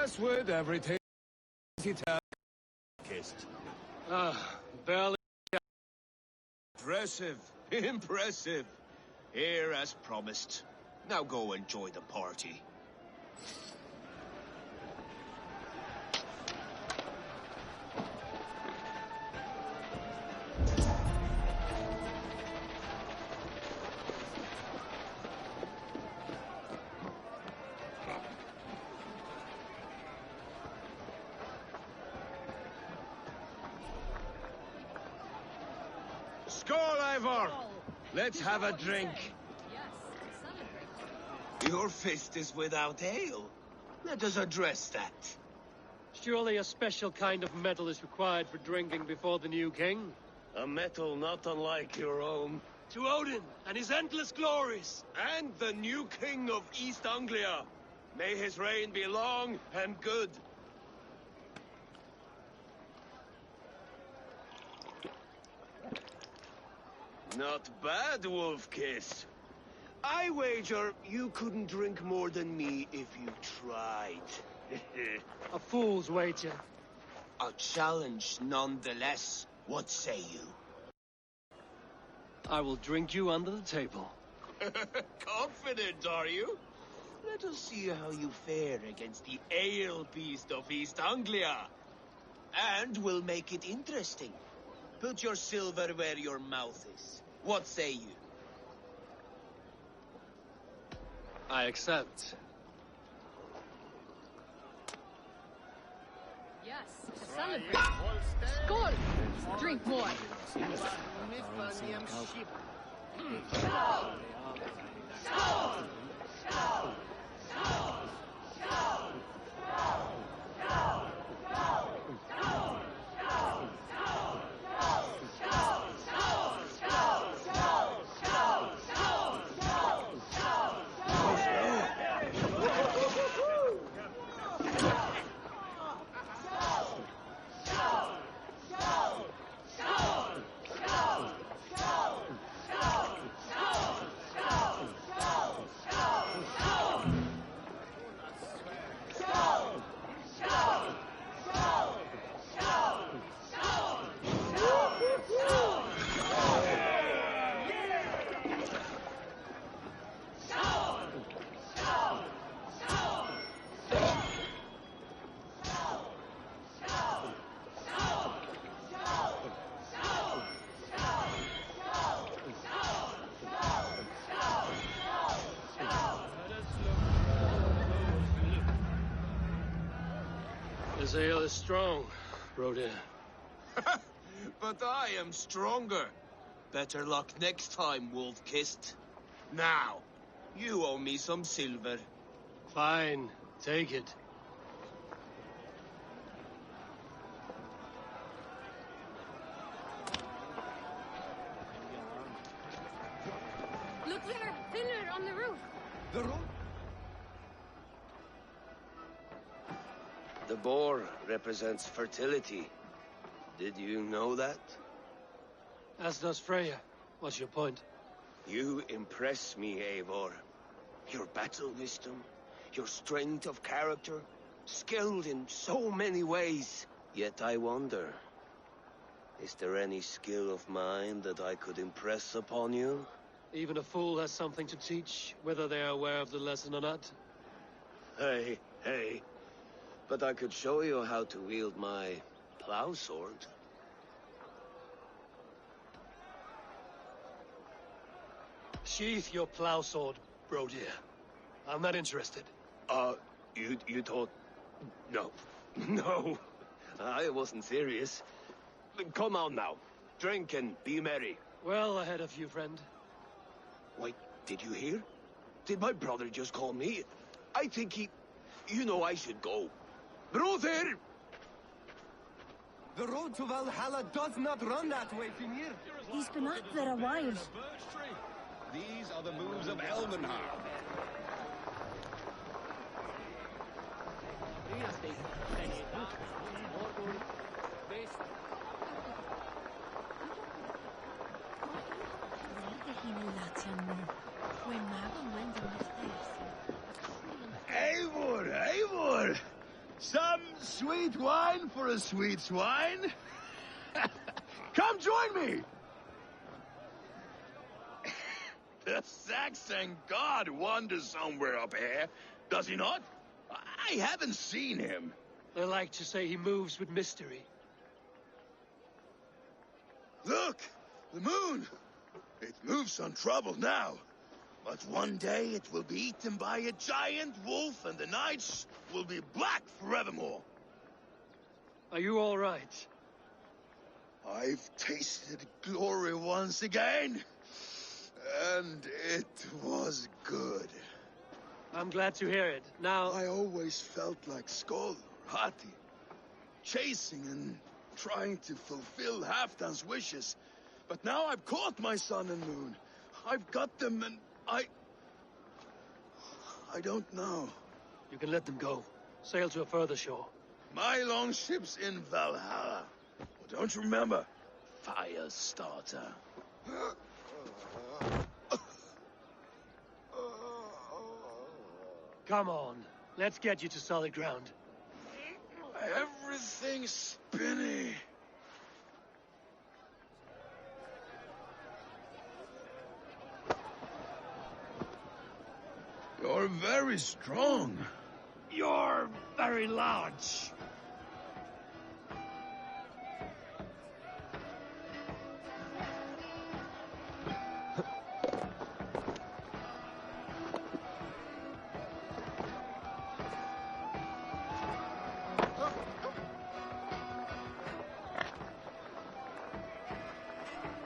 As with everything, kissed. Barely. Impressive, impressive. Here as promised. Now go enjoy the party. Skål, Eivor! Let's have a drink. Your fist is without ale. Let us address that. Surely a special kind of metal is required for drinking before the new king? A metal not unlike your own. To Odin and his endless glories! And the new king of East Anglia. May his reign be long and good. Not bad, Wolf-kiss. I wager you couldn't drink more than me if you tried. A fool's wager. A challenge nonetheless. What say you? I will drink you under the table. Confident, are you? Let us see how you fare against the ale beast of East Anglia. And we'll make it interesting. Put your silver where your mouth is. What say you? I accept. Yes, to celebrate. Skål! Drink more. This ale is strong, Brody. But I am stronger. Better luck next time, wolf-kissed. Now, you owe me some silver. Fine, take it. Look there! Thinner on the roof! The roof? The boar represents fertility. Did you know that? As does Freya. What's your point? You impress me, Eivor. Your battle wisdom, your strength of character, skilled in so many ways. Yet I wonder, is there any skill of mine that I could impress upon you? Even a fool has something to teach, whether they are aware of the lesson or not. Hey. But I could show you how to wield my plow sword. Sheath your plow sword, bro dear. I'm not interested. You thought... No. No. I wasn't serious. Come on now. Drink and be merry. Well ahead of you, friend. Wait, did you hear? Did my brother just call me? I think he... You know I should go. Brother! The road to Valhalla does not run that way, Fimir. He's been up there a while. These are the moves of Elvenhar. Eivor! Some sweet wine for a sweet swine? Come join me! The Saxon god wanders somewhere up here, does he not? I haven't seen him. They like to say he moves with mystery. Look! The moon! It moves untroubled now. But one day it will be eaten by a giant wolf and the nights will be black forevermore. Are you all right? I've tasted glory once again. And it was good. I'm glad to hear it. Now... I always felt like Skoll, Hati. Chasing and trying to fulfill Halfdan's wishes. But now I've caught my sun and moon. I've got them and I don't know. You can let them go. Sail to a further shore. My longship's in Valhalla. Well, don't you remember? Fire starter. Come on. Let's get you to solid ground. Everything's spinny. You're very strong. You're very large.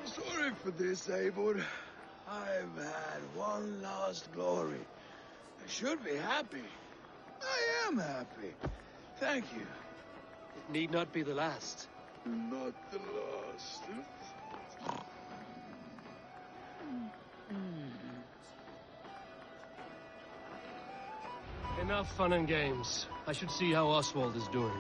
Sorry for this, Eivor. I've had one last glory. I should be happy. I am happy. Thank you. It need not be the last. Not the last. Enough fun and games. I should see how Oswald is doing.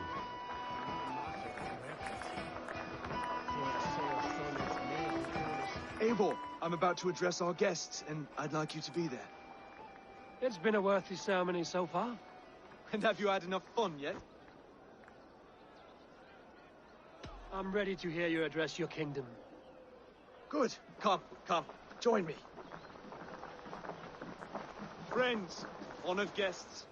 Eivor, I'm about to address our guests, and I'd like you to be there. It's been a worthy ceremony so far. And have you had enough fun yet? I'm ready to hear you address your kingdom. Good. Come. Join me. Friends, honored guests,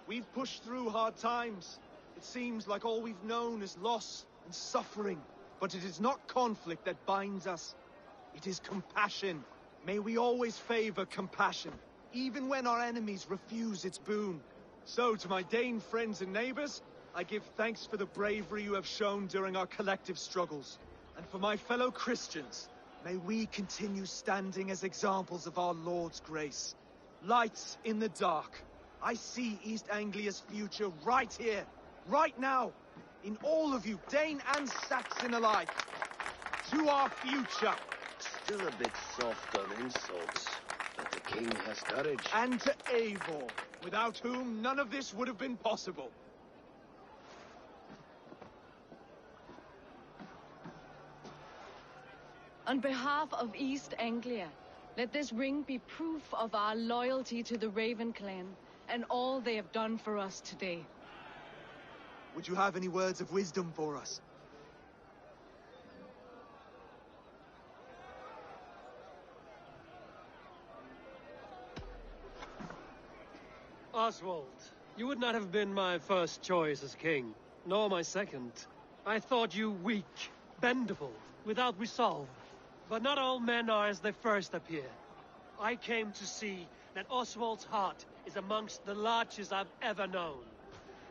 we've pushed through hard times. It seems like all we've known is loss and suffering. But it is not conflict that binds us. It is compassion. May we always favor compassion, even when our enemies refuse its boon. So, to my Dane friends and neighbors, I give thanks for the bravery you have shown during our collective struggles. And for my fellow Christians, may we continue standing as examples of our Lord's grace. Lights in the dark. I see East Anglia's future right here, right now, in all of you, Dane and Saxon alike. To our future. Still a bit soft on insults, but the king has courage. And to Eivor, without whom none of this would have been possible. On behalf of East Anglia, let this ring be proof of our loyalty to the Raven clan and all they have done for us today. Would you have any words of wisdom for us? Oswald, you would not have been my first choice as king, nor my second. I thought you weak, bendable, without resolve. But not all men are as they first appear. I came to see that Oswald's heart is amongst the largest I've ever known.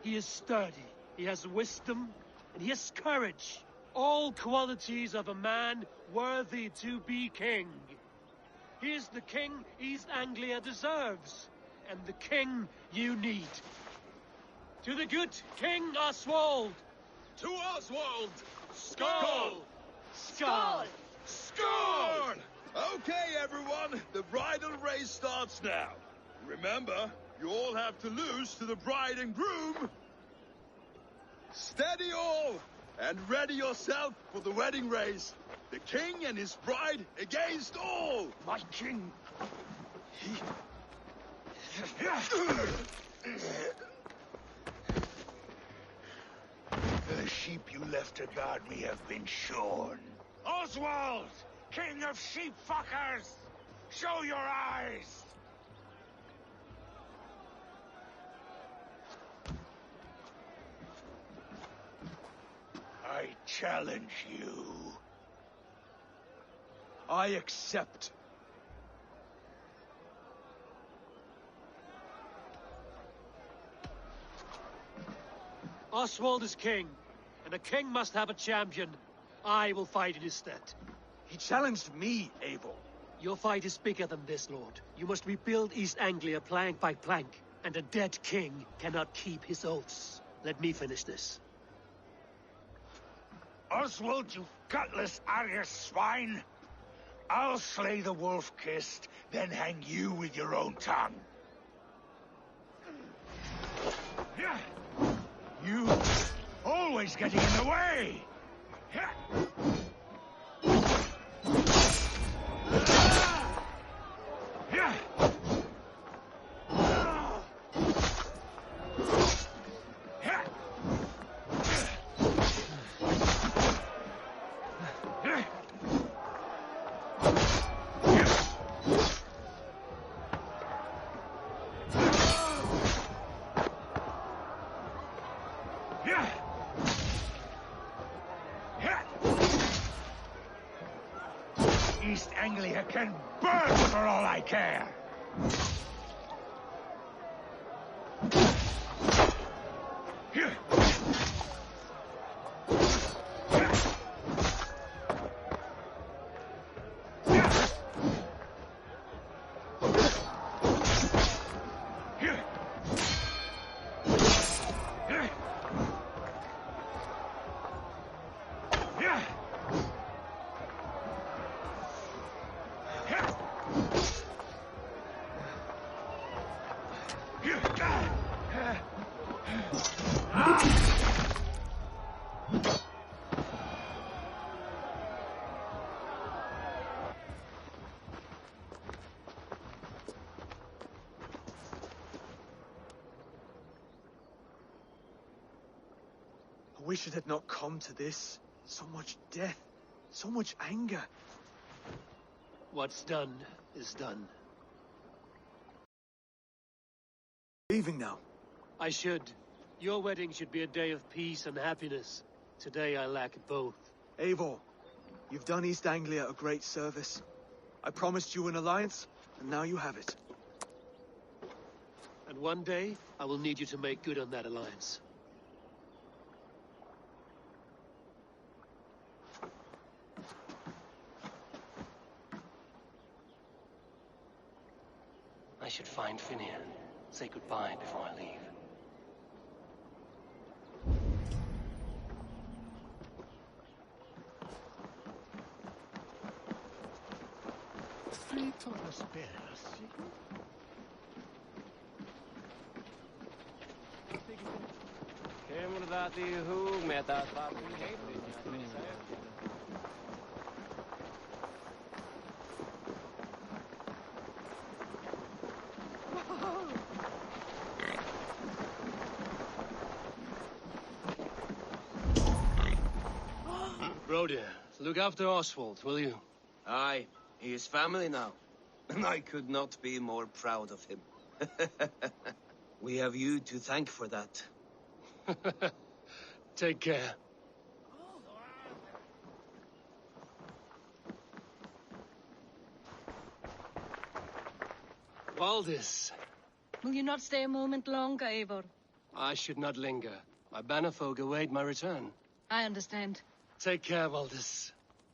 He is sturdy, he has wisdom, and he has courage. All qualities of a man worthy to be king. He is the king East Anglia deserves, and the king you need. To the good King Oswald! To Oswald! Skull! Skull! Score! Okay, everyone, the bridal race starts now. Remember, you all have to lose to the bride and groom. Steady all, and ready yourself for the wedding race. The king and his bride against all. My king. The sheep you left to guard me have been shorn. Oswald, king of sheep fuckers, show your eyes. I challenge you. I accept. Oswald is king, and a king must have a champion. I will fight in his stead. He challenged me, Eivor. Your fight is bigger than this, Lord. You must rebuild East Anglia plank by plank, and a dead king cannot keep his oaths. Let me finish this. Oswald, you gutless Arya swine! I'll slay the wolf-kissed, then hang you with your own tongue. You always getting in the way! East Anglia can burn for all I care! I wish it had not come to this. So much death, so much anger. What's done is done. Leaving now. I should. Your wedding should be a day of peace and happiness. Today I lack both. Eivor, you've done East Anglia a great service. I promised you an alliance, and now you have it. And one day, I will need you to make good on that alliance. should find Finnear. Say goodbye before I leave. Rhoda, look after Oswald, will you? Aye, he is family now. And I could not be more proud of him. We have you to thank for that. Take care. Valdis. Will you not stay a moment longer, Eivor? I should not linger. My banner folk await my return. I understand. Take care, Valdis.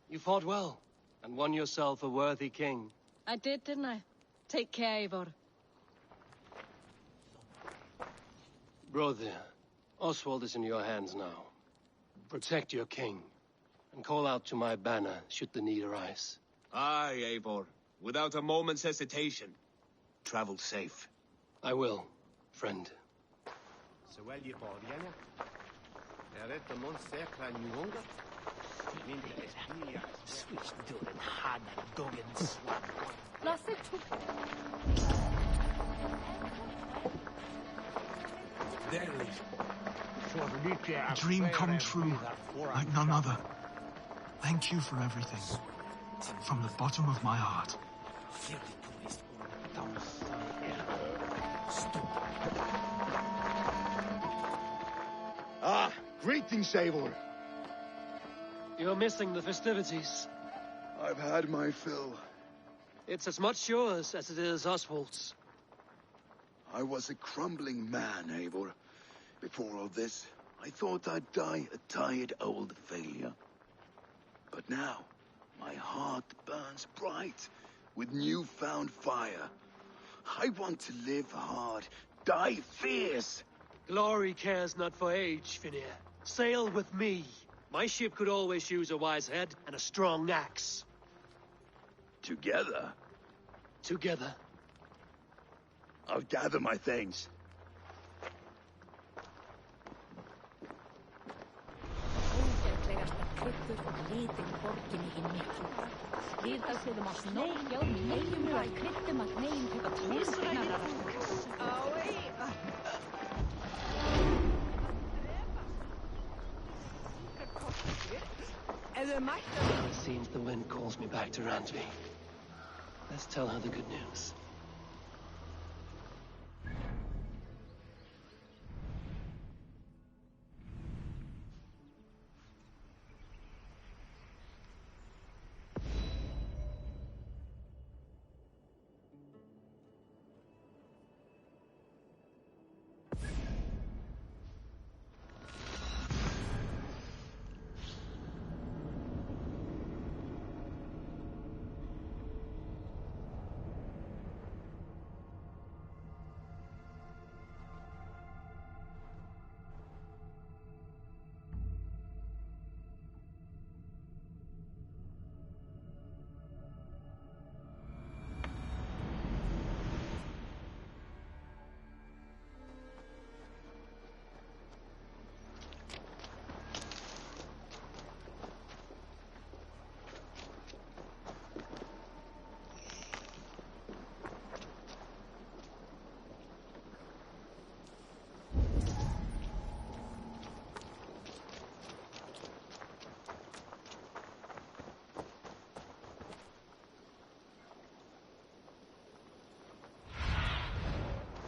You fought well, and won yourself a worthy king. I did, didn't I? Take care, Eivor. Brother, Oswald is in your hands now. Protect your king, and call out to my banner should the need arise. Aye, Eivor. Without a moment's hesitation. Travel safe. I will, friend. A dream come true, like none other. Thank you for everything, from the bottom of my heart. Ah, greetings, Eivor. You're missing the festivities. I've had my fill. It's as much yours as it is Oswald's. I was a crumbling man, Eivor. Before all this, I thought I'd die a tired old failure. But now, my heart burns bright with newfound fire. I want to live hard, die fierce. Glory cares not for age, Finnear. Sail with me. My ship could always use a wise head and a strong axe. Together? Together. I'll gather my things. It seems the wind calls me back to Randvi. Let's tell her the good news.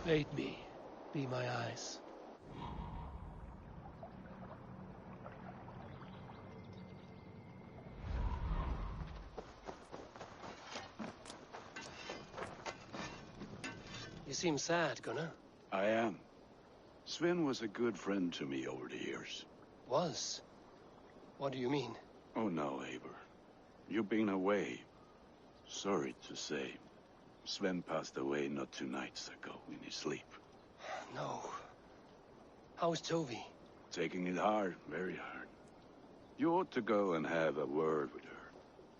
Aid me. Be my eyes. You seem sad, Gunnar. I am. Sven was a good friend to me over the years. Was? What do you mean? Oh no, Eivor. You've been away. Sorry to say. Sven passed away not 2 nights ago in his sleep. No. How is Tovi? Taking it hard, very hard. You ought to go and have a word with her.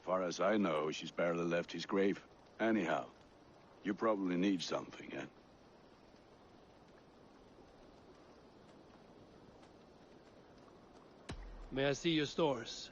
Far as I know, she's barely left his grave. Anyhow, you probably need something, eh? May I see your stores?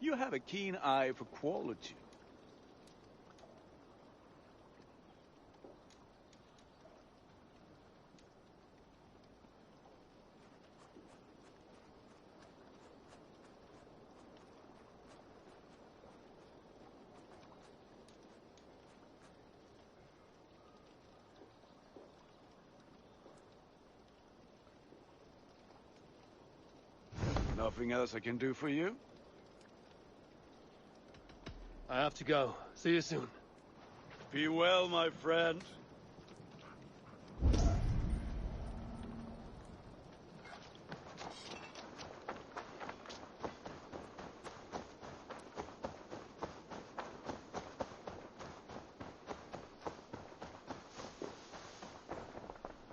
You have a keen eye for quality. Nothing else I can do for you? I have to go. See you soon. Be well, my friend.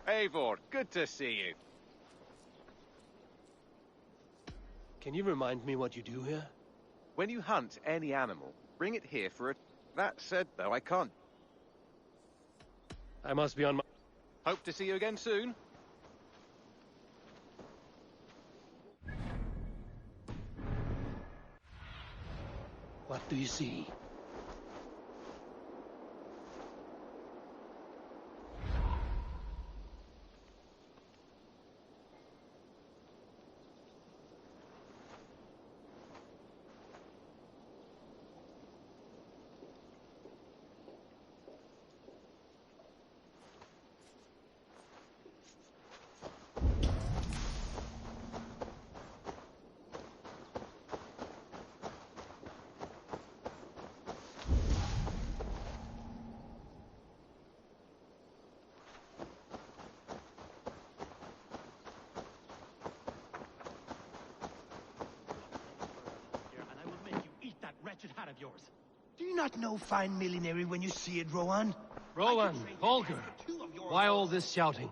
Eivor, good to see you. Can you remind me what you do here? When you hunt any animal, bring it here for a... That said, though, I can't. I must be on my... Hope to see you again soon. What do you see? Hat of yours. Do you not know fine millinery when you see it, Rowan? Rowan, Holger, why all this shouting?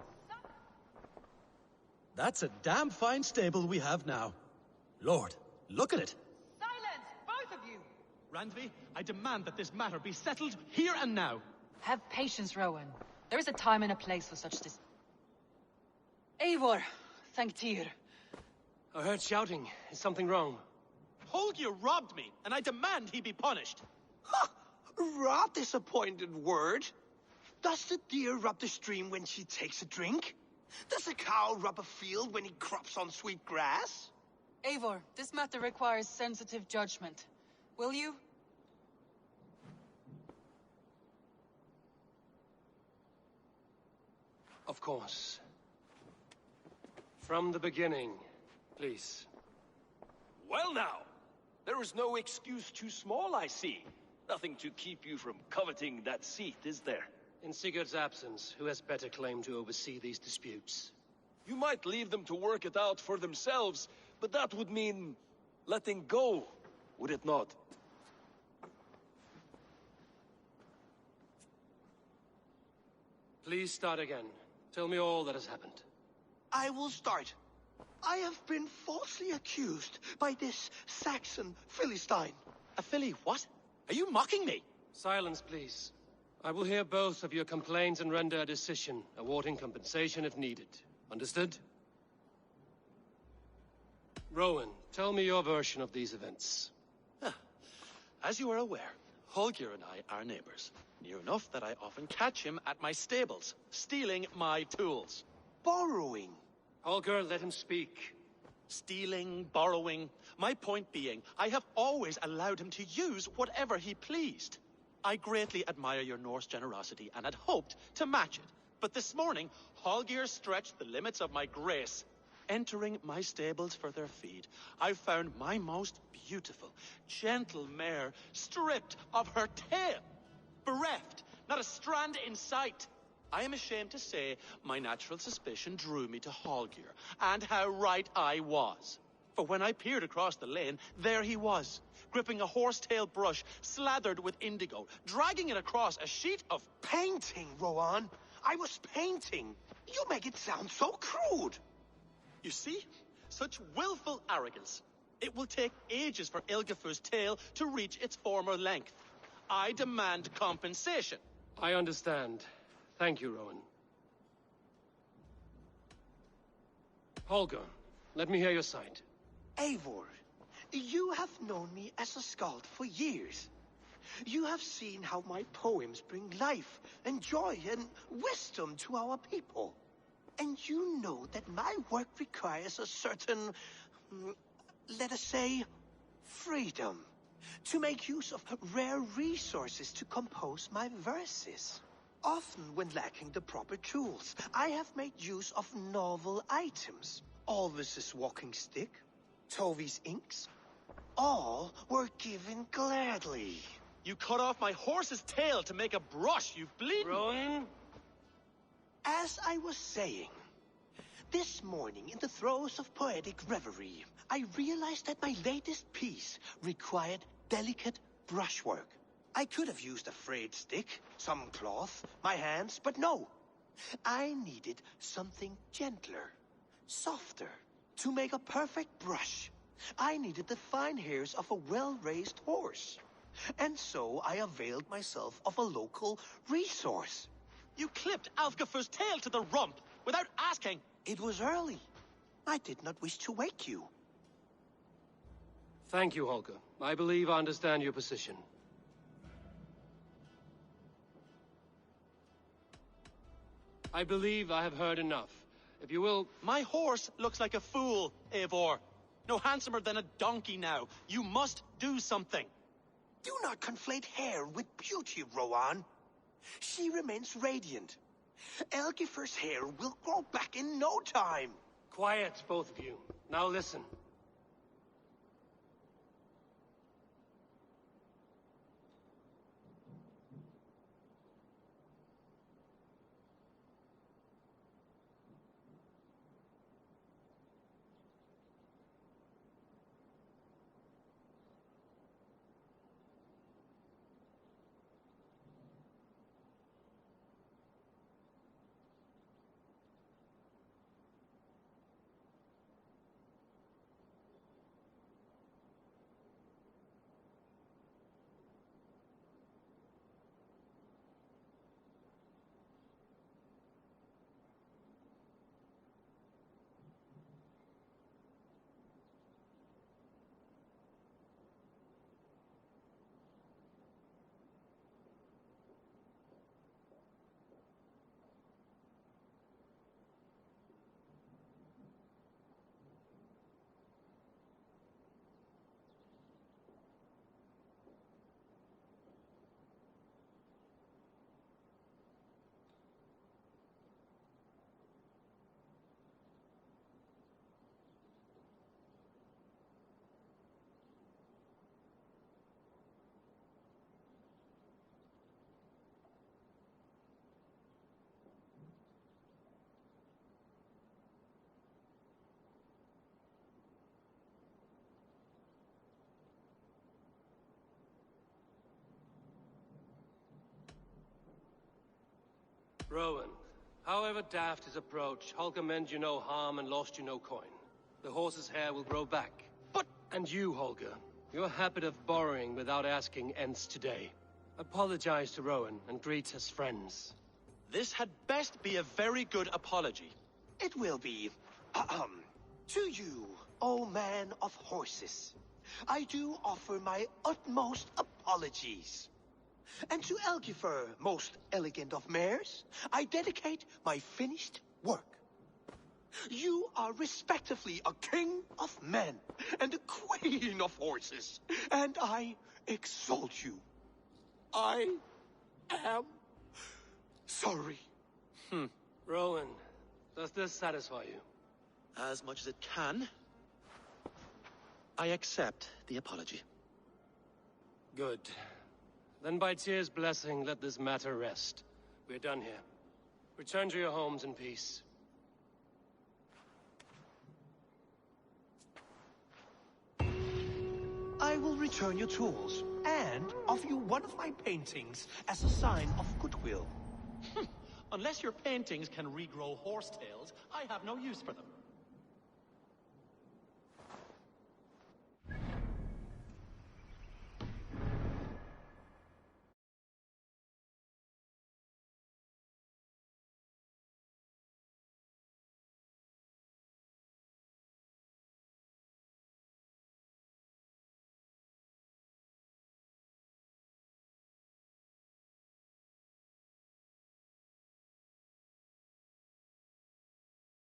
That's a damn fine stable we have now. Lord, look at it. Silence, both of you! Randvi, I demand that this matter be settled here and now. Have patience, Rowan. There is a time and a place for such dis... Eivor, thank Tyr. I heard shouting. Is something wrong? Holger robbed me, and I demand he be punished. Ha! Rot disappointed word. Does the deer rub the stream when she takes a drink? Does a cow rub a field when he crops on sweet grass? Eivor, this matter requires sensitive judgment. Will you? Of course. From the beginning, please. Well now, there is no excuse too small, I see. Nothing to keep you from coveting that seat, is there? In Sigurd's absence, who has better claim to oversee these disputes? You might leave them to work it out for themselves, but that would mean letting go, would it not? Please start again. Tell me all that has happened. I will start. I have been falsely accused by this Saxon Philistine. A Philly what? Are you mocking me? Silence, please. I will hear both of your complaints and render a decision, awarding compensation if needed. Understood? Rowan, tell me your version of these events. As you are aware, Holger and I are neighbors. Near enough that I often catch him at my stables, stealing my tools. Borrowing. Holger, let him speak. Stealing, borrowing. My point being, I have always allowed him to use whatever he pleased. I greatly admire your Norse generosity and had hoped to match it. But this morning, Holger stretched the limits of my grace. Entering my stables for their feed, I found my most beautiful, gentle mare stripped of her tail. Bereft, not a strand in sight. I am ashamed to say my natural suspicion drew me to Holger, and how right I was. For when I peered across the lane, there he was, gripping a horsetail brush slathered with indigo, dragging it across a sheet of painting, Rowan. I was painting. You make it sound so crude. You see? Such willful arrogance. It will take ages for Ilgafur's tail to reach its former length. I demand compensation. I understand. Thank you, Rowan. Holger, let me hear your side. Eivor, you have known me as a skald for years. You have seen how my poems bring life and joy and wisdom to our people. And you know that my work requires a certain, let us say, freedom. To make use of rare resources to compose my verses. Often when lacking the proper tools, I have made use of novel items. Alvis's walking stick, Tovy's inks, all were given gladly. You cut off my horse's tail to make a brush, you bleeding... Rowan? As I was saying, this morning in the throes of poetic reverie, I realized that my latest piece required delicate brushwork. I could have used a frayed stick, some cloth, my hands, but no. I needed something gentler, softer. To make a perfect brush, I needed the fine hairs of a well-raised horse. And so I availed myself of a local resource. You clipped Alfgafur's tail to the rump without asking. It was early. I did not wish to wake you. Thank you, Holger. I believe I understand your position. I believe I have heard enough. If you will... My horse looks like a fool, Eivor. No handsomer than a donkey now. You must do something. Do not conflate hair with beauty, Rowan. She remains radiant. Elgifur's hair will grow back in no time. Quiet, both of you. Now listen. Rowan, However daft his approach, Holger meant you no harm and lost you no coin. The horse's hair will grow back. But... And you, Holger, your habit of borrowing without asking ends today. Apologize to Rowan and greet as friends. This had best be a very good apology. It will be. To you, O man of horses, I do offer my utmost apologies. And to Elgifer, most elegant of mares, I dedicate my finished work. You are respectively a king of men and a queen of horses, and I exalt you. I am sorry. Rowan, does this satisfy you? As much as it can. I accept the apology. Good. Then by Tyr's blessing, let this matter rest. We're done here. Return to your homes in peace. I will return your tools and offer you one of my paintings as a sign of goodwill. Unless your paintings can regrow horsetails, I have no use for them.